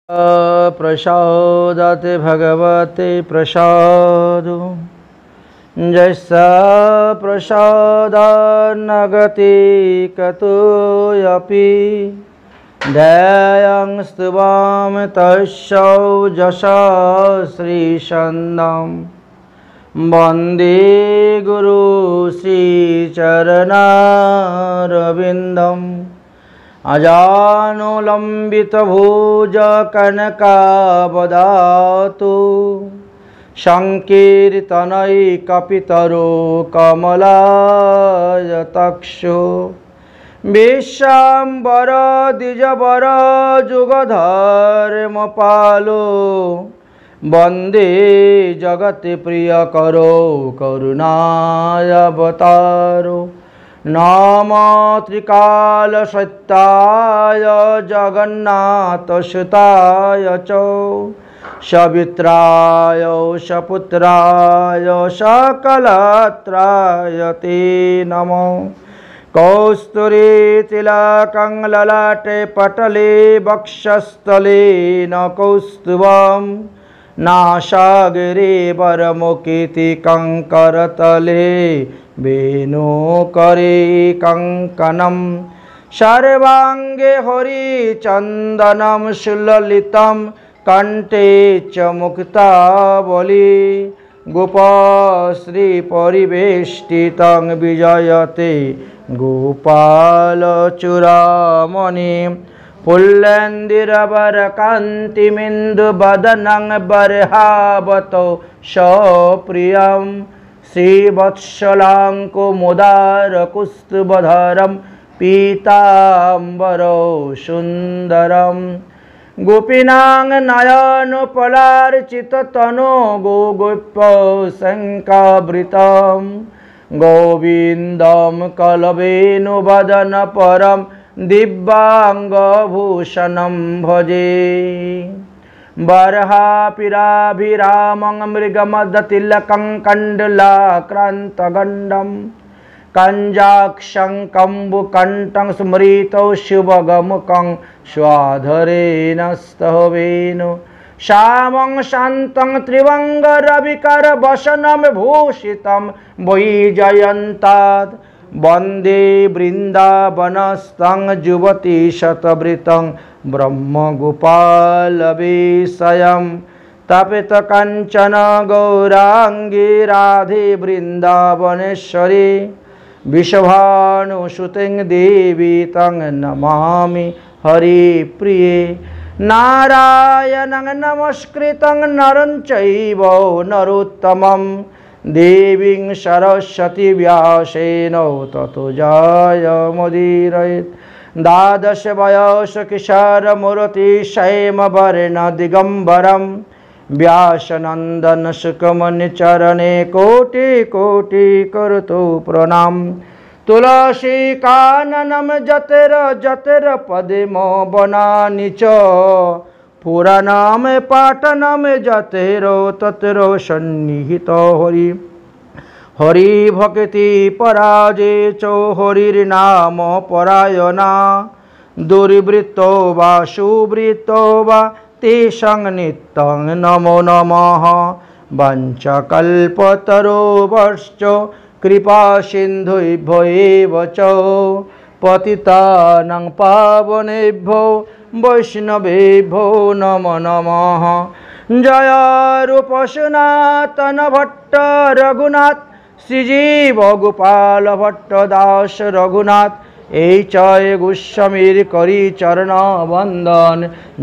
प्रसादते भगवते प्रसाद जैसा प्रसादान्नगति कतोऽपि ध्येयं स्तुवाम तस्यौ जसा श्रीचन्दं वन्दे गुरु श्रीचरणारविन्दम् अजानुलम्बितभुज कनकावदातु संकीर्तनैकपितरो कमलायताक्षो विश्वाम्बर द्विजवर जुगधर्मपालो वन्दे जगत्प्रियकरो करुणावतारो नमो त्रिकालसत्याय जगन्नाथसुताय च सवित्राय सपुत्राय सकलत्राय ते नमो कौस्तुरीतिलकं ललाटे पटले वक्षस्थले न कौस्तुभं नासागरे वरमुखितिकं करतले वेणुकरे कङ्कणं सर्वाङ्गे हरिचन्दनं सुललितं कण्ठे च मुक्तावली गोपश्रीपरिवेष्टितं विजयते गोपालचूडामणि पुल्लेन्दिरवरकान्तिमिन्दुवदनं बर्हावतो सप्रियं श्रीवत्सलाङ्कुमुदारकुस्तुभधरं पीताम्बरो सुन्दरं गोपीनां नयनपलार्चिततनो गोगोप्यशङ्कावृतं गोविन्दं कलवेणुवदनपरं दिव्याङ्गभूषणं भजे बर्हापिराभिरामं मृगमदतिलकं कण्डलाक्रान्तगण्डं कञ्जाक्षं कम्बुकण्ठं स्मृतौ शुभगमुखं स्वाधरेण स्तवेनु श्यामं शान्तं त्रिभङ्गरविकरवसनं भूषितं वैजयन्तात् वन्दे वृन्दावनस्थं युवती शतवृतं ब्रह्मगोपालविषयं तपितकञ्चन गौराङ्गी राधे वृन्दावनेश्वरी विश्वभानुसुते देवी तं नमामि हरिप्रिये नारायणं नमस्कृतं नरं चैव नरोत्तमं देवीं सरस्वती व्यासेन ततो जयमुदीरयेत् द्वादश वयस किशोरमूर्ति शैमवर्ण दिगंबरं व्यासनंदन सुकमनि चरणे कोटि कोटि करतु प्रणाम तुलसी काननम जतर जतर पद्म वनानि च पुराणम पाठनम जतेरो ततरो सन्निहितो हरि हरि भक्ति पराजे चो हरिर्नाम परायणा दुर्वृत्तो वा सुवृत्तो वा तेषां नित्यं नमो नमः वञ्चकल्पतरुभ्यश्च कृपा सिन्धुभ्यो एव च पतितानां पावनेभ्यो वैष्णवेभ्यो नमो नमः जय रूप सनातन भट्ट रघुनाथ श्रीजीव गोपाल भट्ट दास रघुनाथ এই চয় গোস্বামীর করি চরণ বন্দন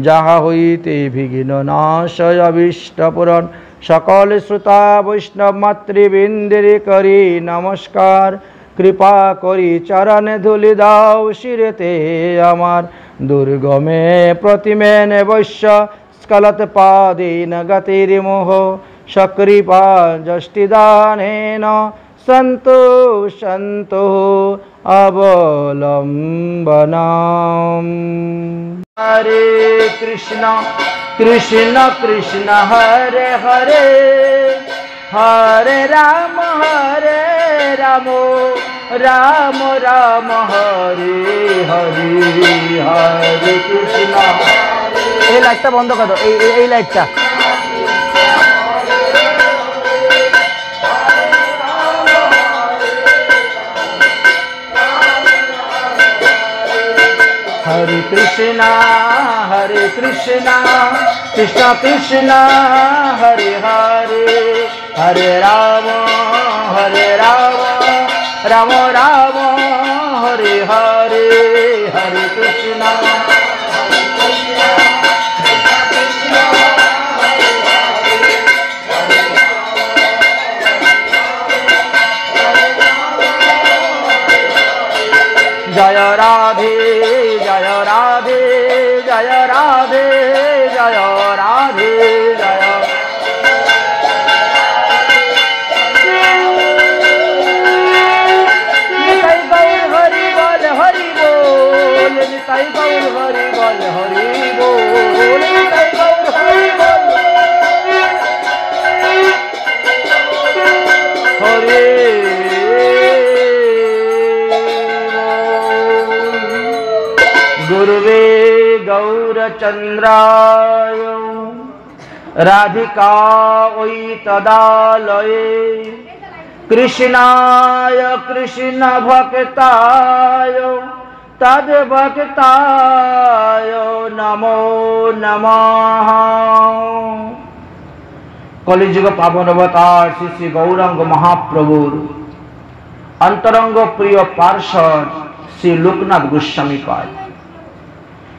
যাহা হইতে বিঘ্ন নাশয় অভীষ্ট পূরণ সকল শ্রোতা বৈষ্ণব মাতৃবৃন্দের করি নমস্কার কৃপা করি চরণে ধুলি দাও শিরেতে আমার দুর্গমে প্রতিমেন বৈশ্য স্খলত পাদেন গতির্মোহ সকৃপা যষ্টিদানেন সন্তু সন্তু अवलंबनम हरे कृष्ण कृष्ण कृष्ण हरे हरे हरे राम राम राम हरे हरे हरे कृष्ण এই লাইটটা বন্ধ কর দাও, এই লাইটটা। हरे कृष्णा कृष्ण कृष्ण हरे हरे, हरे राम राम राम हरे हरे, हरे कृष्णा जय राधे जय राधे जय राधे जय राधे जय निताई गौर हरि बोल हरि बोल, निताई गौर हरि बोल हरि बोल, निताई गौर हरि बोल हरि। गुरुवे गौरचन्द्राय राधिकायै तदालये, कृष्णाय कृष्ण भक्ताय तद्भक्ताय नमो नमः। कलिजुग पावन अवतार श्री श्री गौरांग महाप्रभुर अंतरंग प्रिय पार्षद श्री लोकनाथ गोस्वामी पाद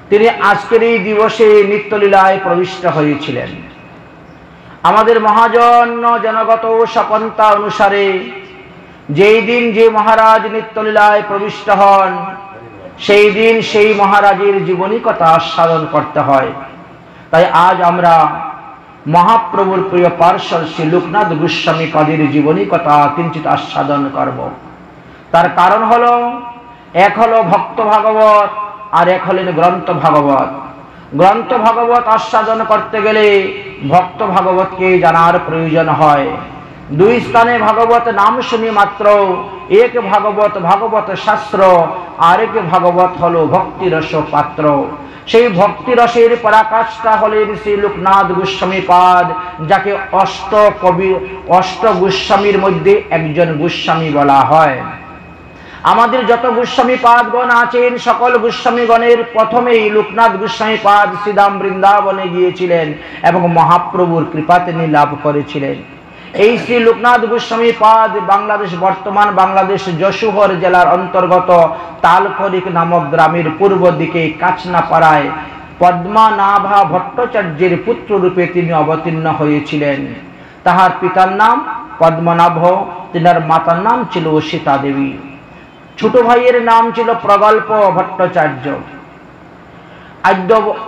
তিনি আজকের এই দিবসে নিত্যলীলায় প্রবিষ্ট হয়েছিলেন। আমাদের মহাজন জনগত সপন্থা অনুসারে যেই দিন যে মহারাজ নিত্যলীলায় প্রবিষ্ট হন সেই দিন সেই মহারাজের জীবনী কথা আস্বাদন করতে হয়। তাই আজ আমরা মহাপ্রভুর প্রিয় পার্ষদ শ্রী লোকনাথ গোস্বামী পাদের জীবনী কথা কিঞ্চিত আস্বাদন করব। তার কারণ হলো, এক হলো ভক্ত ভাগবত আর এক হলেন গ্রন্থ ভাগবত। গ্রন্থ ভাগবত আস্বাদন করতে গেলে ভক্ত ভাগবতকে জানার প্রয়োজন হয়। দুই স্থানে ভাগবত নাম শুনি মাত্র এক ভাগবত ভাগবত শাস্ত্র, আর এক ভাগবত হলো ভক্তিরস পাত্র। সেই ভক্তিরসের পরাকাষ্ঠা হলেন শ্রী লোকনাথ গোস্বামী পাদ, যাকে অষ্ট গোস্বামীর মধ্যে একজন গোস্বামী বলা হয়। আমাদের যত গোস্বামী পাদগণ আছেন সকল গোস্বামীগণের প্রথমেই লোকনাথ গোস্বামী পাদ শ্রীধাম বৃন্দাবনে গিয়েছিলেন এবং মহাপ্রভুর কৃপা তিনি লাভ করেছিলেন। এই শ্রী লোকনাথ গোস্বামী পাদ বাংলাদেশ, বর্তমান বাংলাদেশ যশোহর জেলার অন্তর্গত তালখরিক নামক গ্রামের পূর্ব দিকে কাচনাপাড়ায় পদ্মনাভা ভট্টাচার্যের পুত্র রূপে তিনি অবতীর্ণ হয়েছিলেন। তাহার পিতার নাম পদ্মনাভ, তিনার মাতার নাম ছিল সীতা দেবী, ছোট ভাইয়ের নাম ছিল প্রগল্প ভট্টাচার্য।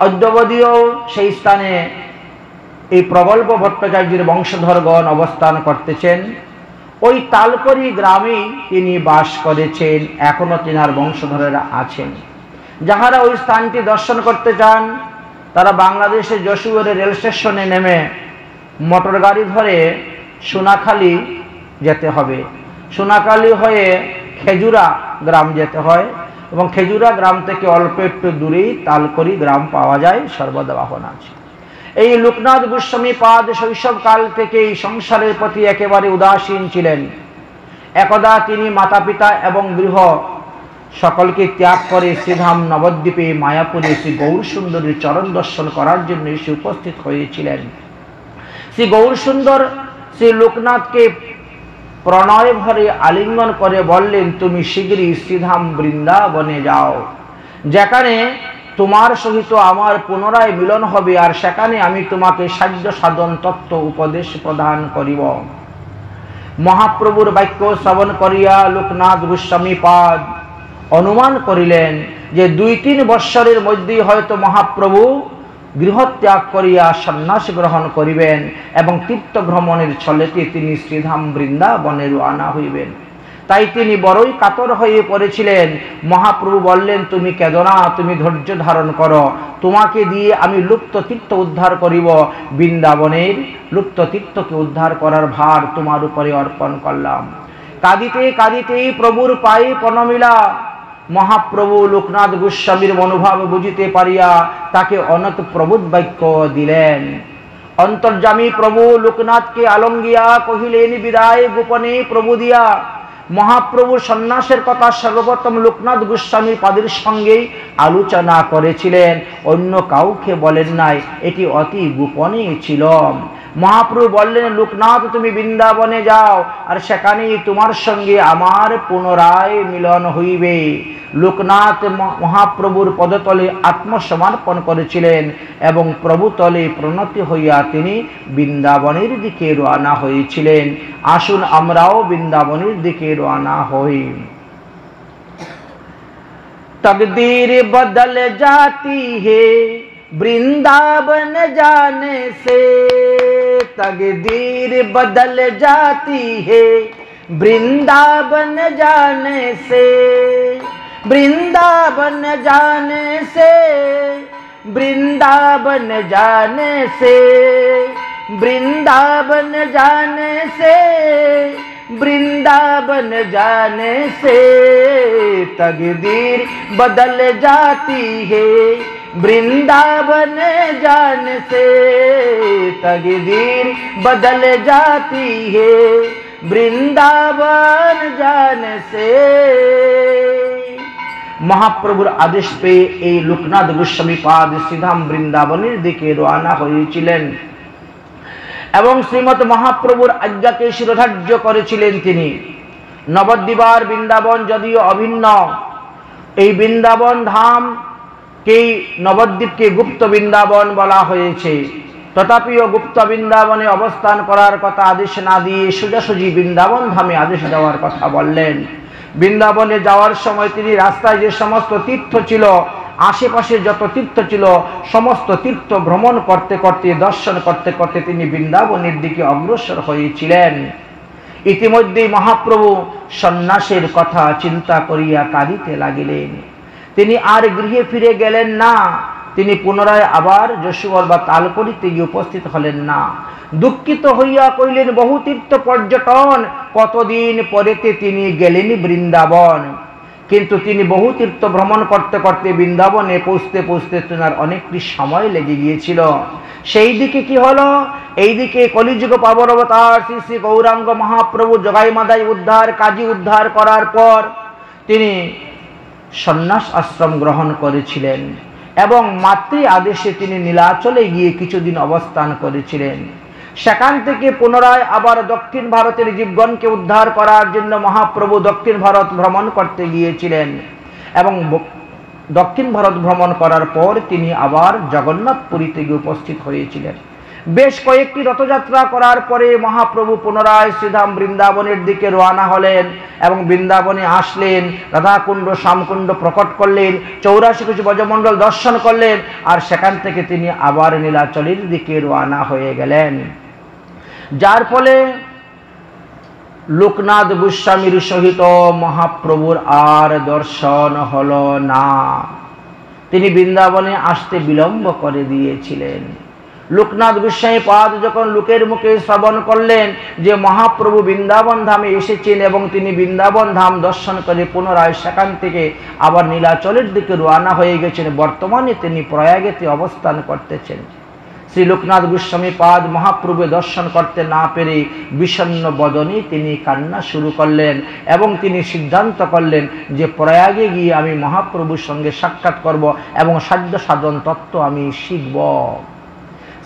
অদ্যাবধিও সেই স্থানে এই প্রগল্প ভট্টাচার্যের বংশধরগণ অবস্থান করতেছেন। ওই তালকরি গ্রামেই তিনি বাস করেছেন, এখনো তিনার বংশধরেরা আছেন। যাহারা ওই স্থানটি দর্শন করতে চান তারা বাংলাদেশের যশোরের রেল স্টেশনে নেমে মোটর গাড়ি ধরে সোনাখালী যেতে হবে। সোনাখালী হয়ে খেজুরা গ্রাম যেতে হয় এবং খেজুরা গ্রাম থেকে অল্প একটু দূরেই তালকরি গ্রাম পাওয়া যায়, সর্বদা বাহন আছে। এই লোকনাথ গোস্বামী পাদ শৈশবকাল থেকেই সংসারের প্রতি একেবারে উদাসীন ছিলেন। একদা তিনি মাতা পিতা এবং গৃহ সকলকে ত্যাগ করে শ্রীধাম নবদ্বীপে মায়াপুরে শ্রী গৌর সুন্দরীর চরণ দর্শন করার জন্য এসে উপস্থিত হয়েছিলেন। শ্রী গৌর সুন্দর শ্রী লোকনাথকে প্রণয় ভরে আলিঙ্গন করে বললেন, তুমি শীঘ্রই শ্রীধাম বৃন্দাবনে যাও, যেখানে তোমার সহিত আমার পুনরায় মিলন হবে, আর সেখানে আমি তোমাকে সাধ্য সাধন তত্ত্ব উপদেশ প্রদান করিব। মহাপ্রভুর বাক্য শ্রবণ করিয়া লোকনাথ গোস্বামী পাদ অনুমান করিলেন যে 2-3 বৎসরের মধ্যেই হয়তো মহাপ্রভু গৃহত্যাগ করিয়া সন্ন্যাস গ্রহণ করিবেন এবং তীর্থ ভ্রমণের ছলেতে তিনি শ্রীধাম বৃন্দাবনে রওনা হইবেন। তাই তিনি বড়ই কাতর হয়ে পড়েছিলেন। মহাপ্রভু বললেন, তুমি কেঁদো না, তুমি ধৈর্য ধারণ করো, তোমাকে দিয়ে আমি লুপ্ত তীর্থ উদ্ধার করিব। বৃন্দাবনের লুপ্ত তীর্থকে উদ্ধার করার ভার তোমার উপরে অর্পণ করলাম। কাঁদিতে কাঁদিতেই প্রভুর পায়ে প্রণমিলা মহাপ্রভু লোকনাথ গোস্বামীর মনোভাব বুঝিতে পারিয়া তাকে অনেক প্রবোধ বাক্য দিলেন। অন্তর্যামী প্রভু লোকনাথকে আলঙ্গিয়া কহিলেন, বিদায় গোপনে প্রভু দিয়া। মহাপ্রভুর সন্ন্যাসের কথা সর্বপ্রথম লোকনাথ গোস্বামীর পাদের সঙ্গেই আলোচনা করেছিলেন, অন্য কাউকে বলেন নাই, এটি অতি গোপনে ছিল। মহাপ্রভু বললেন, লোকনাথ তুমি বৃন্দাবনে যাও, আর সেখানেই তোমার সঙ্গে আমার পুনরায় মিলন হইবে। লোকনাথ মহাপ্রভুর পদতলে আত্মসমর্পণ করেছিলেন এবং প্রভুতলে প্রণতি হইয়া তিনি বৃন্দাবনের দিকে রওনা হয়েছিলেন। আসুন আমরাও বৃন্দাবনের দিকে রওনা হই। तकदीर बदल जाती है वृंदावन जाने से, तकदीर बदल जाती है वृंदावन जाने से, वृंदावन जाने से, वृंदावन जाने से, वृंदावन जाने से, वृंदावन जाने से तकदीर बदल जाती है वृंदावन जाने से, तकदीर बदल जाती है वृंदावन जाने से। মহাপ্রভুর আদেশ পেয়ে এই লোকনাথ গোস্বামী পাদ শ্রীধাম বৃন্দাবনের দিকে রওনা হয়েছিলেন এবং শ্রীমৎ মহাপ্রভুর আজ্ঞাকে শিরোধার্য করেছিলেন তিনি। নবদ্বীপার বৃন্দাবন যদিও অভিন্ন, এই বৃন্দাবন ধামকেই নবদ্বীপকে গুপ্ত বৃন্দাবন বলা হয়েছে, তথাপিও গুপ্ত বৃন্দাবনে অবস্থান করার কথা আদেশ না দিয়ে সোজাসুজি বৃন্দাবন ধামে আদেশ দেওয়ার কথা বললেন। বৃন্দাবনে যাওয়ার সময় তিনি রাস্তায় যে সমস্ত তীর্থ ছিল, আশেপাশে যত তীর্থ ছিল, সমস্ত তীর্থ ভ্রমণ করতে করতে, দর্শন করতে করতে তিনি বৃন্দাবনের দিকে অগ্রসর হয়েছিলেন। ইতিমধ্যেই মহাপ্রভু সন্ন্যাসের কথা চিন্তা করিয়া কাঁদিতে লাগিলেন। তিনি আর গৃহে ফিরে গেলেন না, তিনি পুনরায় আবার যশোহর বা তালকড়িতে গিয়ে উপস্থিত হলেন না। দুঃখিত হইয়া কইলেন, বহু তীর্থ পর্যটন, কতদিন পরেতে তিনি গেলেন বৃন্দাবন। কিন্তু তিনি বহু তীর্থ ভ্রমণ করতে করতে বৃন্দাবনে পৌঁছতে পৌঁছতে তার অনেকটি সময় লেগে গিয়েছিল। সেই দিকে কি হলো, এইদিকে কলিযুগ পাবন অবতার শ্রী শ্রী গৌরাঙ্গ মহাপ্রভু জগাই মাদাই উদ্ধার, কাজী উদ্ধার করার পর তিনি সন্ন্যাস আশ্রম গ্রহণ করেছিলেন এবং মাতৃ আদেশে তিনি নীলাচলে গিয়ে কিছুদিন অবস্থান করেছিলেন। সেখান থেকে পুনরায় আবার দক্ষিণ ভারতের জীবগণকে উদ্ধার করার জন্য মহাপ্রভু দক্ষিণ ভারত ভ্রমণ করতে গিয়েছিলেন এবং দক্ষিণ ভারত ভ্রমণ করার পর তিনি আবার জগন্নাথপুরীতে গিয়ে উপস্থিত হয়েছিলেন। বেশ কয়েকটি রথযাত্রা করার পরে মহাপ্রভু পুনরায় শ্রীধাম বৃন্দাবনের দিকে রওনা হলেন এবং বৃন্দাবনে আসলেন, রাধাকুণ্ড শ্যামকুণ্ড প্রকট করলেন, 84 কিছু ব্রজমণ্ডল দর্শন করলেন, আর সেখান থেকে তিনি আবার নীলাচলের দিকে রওনা হয়ে গেলেন। যার ফলে লোকনাথ গোস্বামীর সহিত মহাপ্রভুর আর দর্শন হল না। তিনি বৃন্দাবনে আসতে বিলম্ব করে দিয়েছিলেন। লোকনাথ গোস্বামী পাদ যখন লোকের মুখে শ্রবণ করলেন যে মহাপ্রভু বৃন্দাবন ধামে এসেছেন এবং তিনি বৃন্দাবন ধাম দর্শন করে পুনরায় সেখান থেকে আবার নীলাচলের দিকে রওনা হয়ে গেছেন, বর্তমানে তিনি প্রয়াগেতে অবস্থান করতেছেন। শ্রী লোকনাথ গোস্বামী পাদ মহাপ্রভু দর্শন করতে না পেরে বিষণ্ণ বদনে তিনি কান্না শুরু করলেন এবং তিনি সিদ্ধান্ত করলেন যে প্রয়াগে গিয়ে আমি মহাপ্রভুর সঙ্গে সাক্ষাৎ করব এবং সাধ্য সাধন তত্ত্ব আমি শিখব।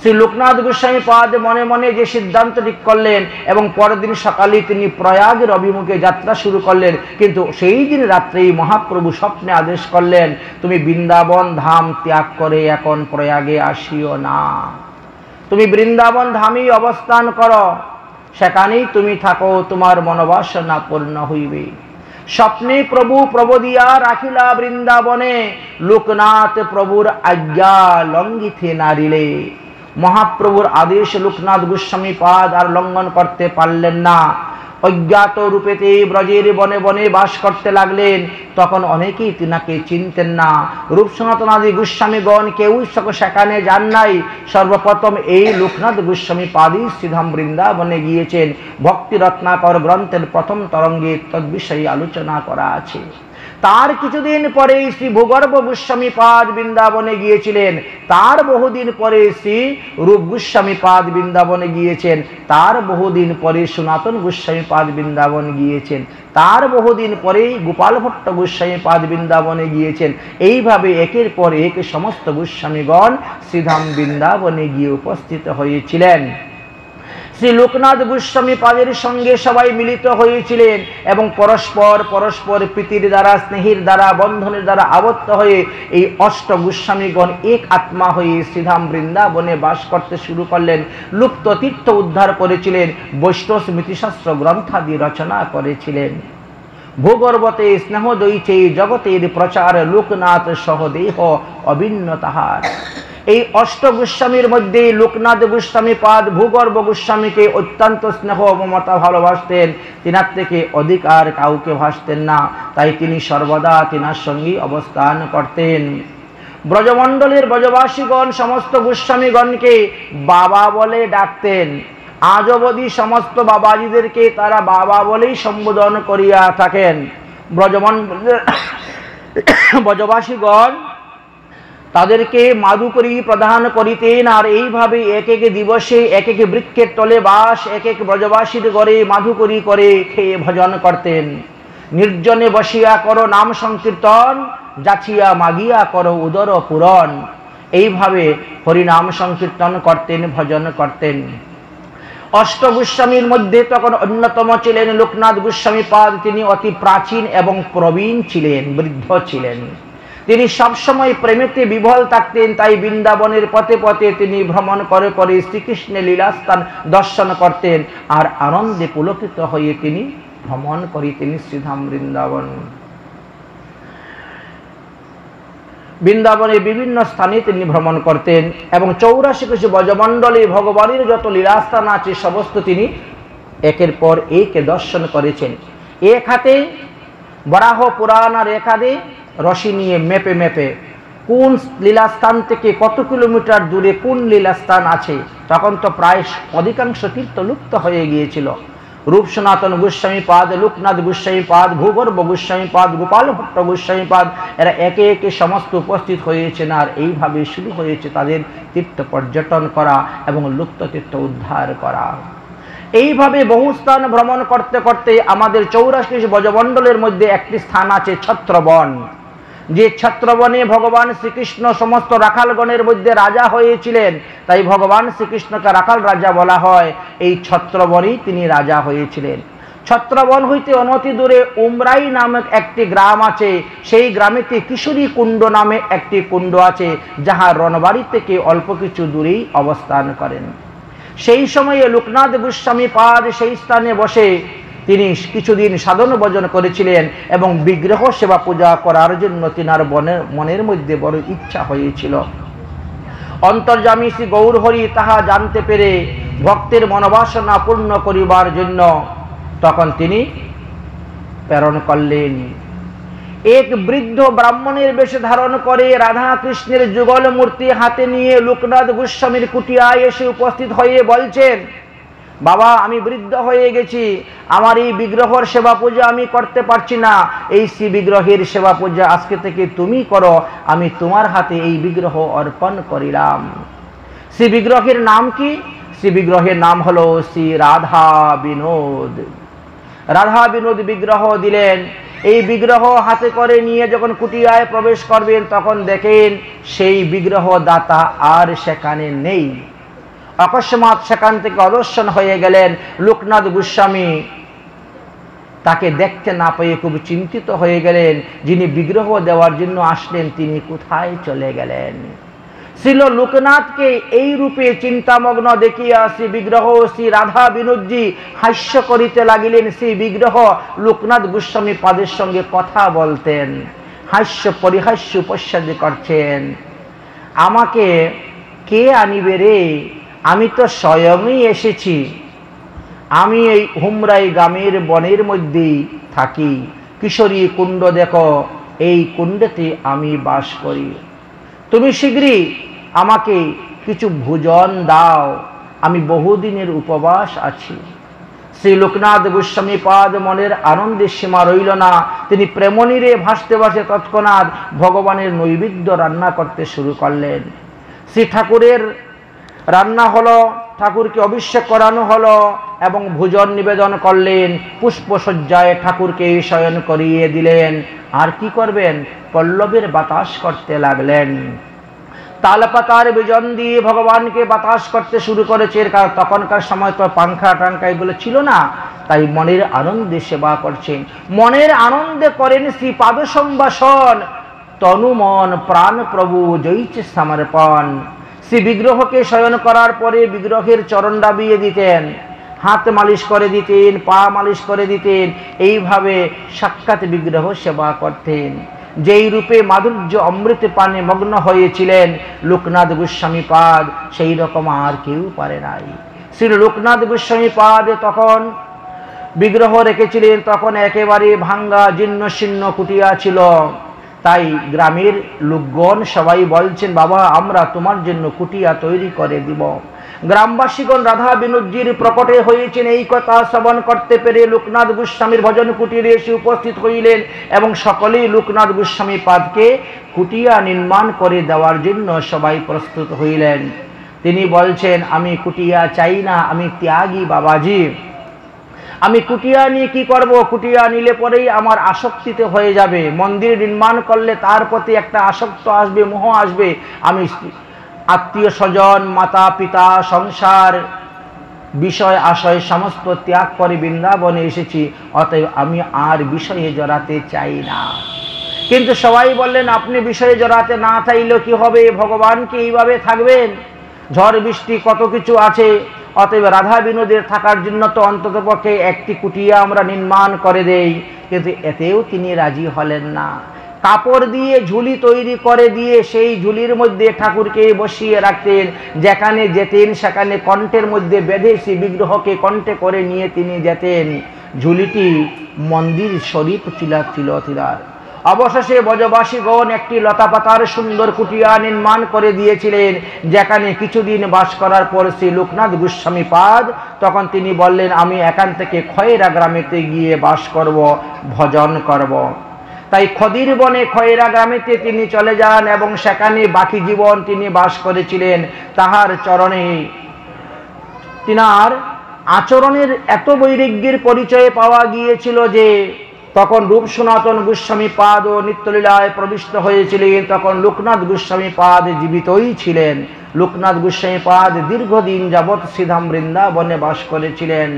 শ্রী লোকনাথ গোস্বামী পাদ মনে মনে যে সিদ্ধান্তটি করলেন এবং পরের দিন সকালে তিনি প্রয়াগের অভিমুখে যাত্রা শুরু করলেন। কিন্তু সেই দিন রাত্রেই মহাপ্রভু স্বপ্নে আদেশ করলেন, তুমি বৃন্দাবন ধাম ত্যাগ করে এখন প্রয়াগে আসিও না, তুমি বৃন্দাবন ধামেই অবস্থান করো, সেখানেই তুমি থাকো, তোমার মনোবাসনা পূর্ণ হইবে। স্বপ্নে প্রভু প্রবোধিয়া রাখিলা বৃন্দাবনে, লোকনাথ প্রভুর আজ্ঞা লঙ্ঘিতে নারিলে। মহাপ্রভুর আদেশ লোকনাথ গোস্বামী পাদ আর লঙ্ঘন করতে পারলেন না। অজ্ঞাত রূপেতে ব্রজের বনে বনে বাস করতে লাগলেন। তখন অনেকেই তিনাকে চিনতেন না। রূপ সনাতনাদি গোস্বামীগণ কেউ সেখানে যান নাই। সর্বপ্রথম এই লোকনাথ গোস্বামী পাদই শ্রীধাম বৃন্দাবনে গিয়েছেন। ভক্তি রত্নাকর গ্রন্থের প্রথম তরঙ্গে তদ্বিষয়ে আলোচনা করা আছে। তার কিছুদিন পরে শ্রী ভূগর্ভ গোস্বামী পাদ বৃন্দাবনে গিয়েছিলেন, তার বহুদিন পরে শ্রী রূপ গোস্বামী পাদ বৃন্দাবনে গিয়েছেন, তার বহুদিন পরে সনাতন গোস্বামী পাদ বৃন্দাবন গিয়েছেন, তার বহুদিন পরে গোপাল ভট্ট গোস্বামী পাদ বৃন্দাবনে গিয়েছেন। এইভাবে একের পর এক সমস্ত গোস্বামীগণ শ্রীধাম বৃন্দাবনে গিয়ে উপস্থিত হয়েছিলেন। শ্রী লোকনাথ গোস্বামী পাদের সঙ্গে সবাই মিলিত হয়েছিলেন এবং পরস্পর পরস্পর প্রীতির দ্বারা, স্নেহের দ্বারা, বন্ধনের দ্বারা আবদ্ধ হয়ে এই অষ্ট গোস্বামীগণ এক আত্মা হয়ে শ্রীধাম বৃন্দাবনে বাস করতে শুরু করলেন। লুপ্ত তীর্থ উদ্ধার করেছিলেন, বৈষ্ণব স্মৃতিশাস্ত্র গ্রন্থাদি রচনা করেছিলেন। ভূগর্ভতে স্নেহ দইছে জগতের প্রচার, লোকনাথ সহদেহ অভিন্ন তাহার। এই অষ্ট গোস্বামীর মধ্যে লোকনাথ গোস্বামী পাদ ভূগর্ভ গোস্বামীকে অত্যন্ত স্নেহ মমতা ভালোবাসতেন, তিনার থেকে অধিক আর কাউকে ভাসতেন না, তাই তিনি সর্বদা তিনার সঙ্গে অবস্থান করতেন। ব্রজমণ্ডলের ব্রজবাসীগণ সমস্ত গোস্বামীগণকে বাবা বলে ডাকতেন। আজ অবধি সমস্ত বাবাজিদেরকে তারা বাবা বলেই সম্বোধন করিয়া থাকেন। ব্রজমণ্ডলের ব্রজবাসীগণ তাদেরকে মাধুকরী প্রদান করিতেন, আর এইভাবে এক এক দিবসে এক এক বৃক্ষের তলে বাস, এক এক ব্রজবাসীর ঘরে মাধুকরী করে খেয়ে ভজন করতেন। নির্জনে বসিয়া করো নাম সংকীর্তন, যাচিয়া মাগিয়া করো উদর পূরণ। এইভাবে হরিনাম সংকীর্তন করতেন, ভজন করতেন। অষ্ট গোস্বামীর মধ্যে তখন অন্যতম ছিলেন লোকনাথ গোস্বামী পাদ। তিনি অতি প্রাচীন এবং প্রবীণ ছিলেন, বৃদ্ধ ছিলেন। তিনি সবসময় প্রেমেতে বিভল থাকতেন, তাই বৃন্দাবনের পথে পথে তিনি ভ্রমণ করে করে শ্রীকৃষ্ণের লীলাস্থান দর্শন করতেন, আর আনন্দে পুলকিত হয়ে তিনি ভ্রমণ করিতেন শ্রীধাম বৃন্দাবন। বৃন্দাবনের বিভিন্ন স্থানে তিনি ভ্রমণ করতেন এবং 84 কোটি ব্রজমণ্ডলে ভগবানের যত লীলাস্থান আছে সমস্ত তিনি একের পর এক দর্শন করেছেন। এক হাতে বরাহ পুরাণ আর এক হাতে রশি নিয়ে মেপে মেপে কোন লীলাস্থান থেকে কত কিলোমিটার দূরে কোন লীলাস্থান আছে। তখন তো প্রায় অধিকাংশ তীর্থ লুপ্ত হয়ে গিয়েছিল। রূপ সনাতন গোস্বামী পাদ, লোকনাথ গোস্বামী পাদ, ভূগর্ভ গোস্বামী পাদ, গোপাল ভট্ট গোস্বামী পাদ, এরা একে একে সমস্ত উপস্থিত হয়েছেন। আর এইভাবে শুরু হয়েছে তাদের তীর্থ পর্যটন করা এবং লুপ্ত তীর্থ উদ্ধার করা। এইভাবে বহু স্থান ভ্রমণ করতে করতে আমাদের 84 ব্রজমণ্ডলের মধ্যে একটি স্থান আছে ছত্রবন। যে ছত্রবনে ভগবান শ্রীকৃষ্ণ সমস্ত রাখালগণের মধ্যে রাজা হয়েছিলেন, তাই ভগবান শ্রীকৃষ্ণকে রাখাল রাজা বলা হয়। এই ছত্রবনেই তিনি রাজা হয়েছিলেন। ছত্রবন হইতে অনতি দূরে উমরাই নামক একটি গ্রাম আছে। সেই গ্রামেতে কিশোরী কুণ্ড নামে একটি কুণ্ড আছে, যাহা রণবাড়ি থেকে অল্প কিছু দূরেই অবস্থান করেন। সেই সময়ে লোকনাথ গোস্বামী পাদ সেই স্থানে বসে তিনি কিছুদিন সাধন ভজন করেছিলেন এবং বিগ্রহ সেবা পূজা করার জন্য তিনার মনের মধ্যে বড় ইচ্ছা হয়েছিল। অন্তর্যামী শ্রী গৌরহরি তাহা জানতে পেরে ভক্তের মনোবাসনা পূর্ণ করিবার জন্য তখন তিনি প্রেরণ করলেন। এক বৃদ্ধ ব্রাহ্মণের বেশ ধারণ করে রাধা কৃষ্ণের যুগল মূর্তি হাতে নিয়ে লোকনাথ গোস্বামীর কুটিয়ায় এসে উপস্থিত হয়ে বলছেন, বাবা, আমি বৃদ্ধ হয়ে গেছি, আমার এই বিগ্রহের সেবা পূজা আমি করতে পারছি না। এই শ্রী বিগ্রহের সেবা পূজা আজকে থেকে তুমি করো, আমি তোমার হাতে এই বিগ্রহ অর্পণ করিলাম। শ্রী বিগ্রহের নাম কি? শ্রী বিগ্রহের নাম হলো শ্রী রাধা বিনোদ। রাধা বিনোদ বিগ্রহ দিলেন। এই বিগ্রহ হাতে করে নিয়ে যখন কুটিয়ায় প্রবেশ করবেন তখন দেখেন সেই বিগ্রহ দাতা আর সেখানে নেই। অকস্মাৎ সেখান থেকে অদর্শন হয়ে গেলেন। লোকনাথ গোস্বামী তাকে দেখতে না পেয়ে খুব চিন্তিত হয়ে গেলেন। যিনি বিগ্রহ দেওয়ার জন্য আসলেন তিনি কোথায় চলে গেলেন। শ্রীল লোকনাথকে এই রূপে চিন্তামগ্ন দেখিয়া শ্রী বিগ্রহ শ্রী রাধা বিনোদজি হাস্য করিতে লাগিলেন। শ্রী বিগ্রহ লোকনাথ গোস্বামী পাদের সঙ্গে কথা বলতেন, হাস্য পরিহাস্য উপস্যাদি করছেন। আমাকে কে আনিবে রে? আমি তো স্বয়ংই এসেছি। আমি এই হুমরাই গ্রামের বনের মধ্যেই থাকি। কিশোরী কুণ্ড দেখো, এই কুণ্ডেতে আমি বাস করি। তুমি শীঘ্রই আমাকে কিছু ভোজন দাও, আমি বহুদিনের উপবাস আছি। শ্রী লোকনাথ গোস্বামী পাদ মনের আনন্দের সীমা রইল না। তিনি প্রেমনীরে ভাসতে ভাসতে তৎক্ষণাৎ ভগবানের নৈবেদ্য রান্না করতে শুরু করলেন। শ্রী ঠাকুরের রান্না হলো, ঠাকুরকে অভিষেক করানো হলো এবং ভোজন নিবেদন করলেন। পুষ্পসজ্জায় ঠাকুরকে শয়ন করিয়ে দিলেন। আর কি করবেন? পল্লবের বাতাস করতে লাগলেন। তালপাতার বিজন দিয়ে ভগবানকে বাতাস করতে শুরু করেছে। কারণ তখনকার সময় তো পাংখা টাঙ্খা এগুলো ছিল না, তাই মনের আনন্দে সেবা করছেন। মনের আনন্দে করেন শ্রী পাদ সম্ভাষণ, তনু মন প্রাণ প্রভু জয়িছে সমর্পণ। শ্রী বিগ্রহকে শয়ন করার পরে বিগ্রহের চরণ ডাবিয়ে দিতেন, হাত মালিশ করে দিতেন, পা মালিশ করে দিতেন। এইভাবে সাক্ষাৎ বিগ্রহ সেবা করতেন। যেই রূপে মাধুর্য অমৃত পানে মগ্ন হয়েছিলেন লোকনাথ গোস্বামী পাদ, সেই রকম আর কেউ পারে নাই। শ্রী লোকনাথ গোস্বামী পাদ তখন বিগ্রহ রেখেছিলেন, তখন একেবারে ভাঙ্গা জীর্ণ শীর্ণ কুটিয়া ছিল। তাই গ্রামের লোকগণ সবাই বলছেন, বাবা আমরা তোমার জন্য কুটিয়া তৈরি করে দিব। গ্রামবাসীগণ রাধা বিনোদজির প্রকটে হয়েছেন এই কথা শ্রবণ করতে পেরে লোকনাথ গোস্বামীর ভজন কুটিরে এসে উপস্থিত হইলেন এবং সকলেই লোকনাথ গোস্বামী পাদকে কুটিয়া নির্মাণ করে দেওয়ার জন্য সবাই প্রস্তুত হইলেন। তিনি বলছেন, আমি কুটিয়া চাই না, আমি ত্যাগী বাবাজি। আমি কুটিয়া নিয়ে কি করব? কুটিয়া নিলে পরেই আমার আসক্তিতে হয়ে যাবে। মন্দির নির্মাণ করলে তার প্রতি একটা আসক্ত আসবে, মোহ আসবে। আমি আত্মীয় স্বজন, মাতা পিতা, সংসার, বিষয় আশয় সমস্ত ত্যাগ করে বৃন্দাবনে এসেছি, অতএব আমি আর বিষয়ে জড়াতে চাই না। কিন্তু সবাই বললেন, আপনি বিষয়ে জড়াতে না চাইলেও কি হবে? ভগবানকে এইভাবে থাকবেন? ঝড় বৃষ্টি কত কিছু আছে। অতএব রাধা বিনোদের থাকার জন্য তো অন্ততপক্ষে একটি কুটিয়া আমরা নির্মাণ করে দেই। কিন্তু এতেও তিনি রাজি হলেন না। কাপড় দিয়ে ঝুলি তৈরি করে দিয়ে সেই ঝুলির মধ্যে ঠাকুরকে বসিয়ে রাখতেন। যেখানে যেতেন সেখানে কণ্ঠের মধ্যে বেঁধে সেই বিগ্রহকে কণ্ঠে করে নিয়ে তিনি যেতেন। ঝুলিটি মন্দির শরীফ ছিল। অবশেষে ব্রজবাসীগণ একটি লতাপাতার সুন্দর কুটিয়া নির্মাণ করে দিয়েছিলেন, যেখানে কিছুদিন বাস করার পর শ্রী লোকনাথ গোস্বামী পাদ তখন তিনি বললেন, আমি এখান থেকে খয়েরা গ্রামেতে গিয়ে বাস করব, ভজন করব। তাই খদির বনে খয়েরা গ্রামেতে তিনি চলে যান এবং সেখানে বাকি জীবন তিনি বাস করেছিলেন। তাহার চরণে তিনার আচরণের এত বৈরাগ্যের পরিচয় পাওয়া গিয়েছিল যে তখন রূপ সনাতন গোস্বামী পাদ ও নিত্যলীলায় প্রবিষ্ট হয়েছিলেন। তখন লোকনাথ গোস্বামী পাদ জীবিতই ছিলেন। লোকনাথ গোস্বামী পাদ দীর্ঘদিন যাবৎ শ্রীধাম বৃন্দাবনে বাস করেছিলেন।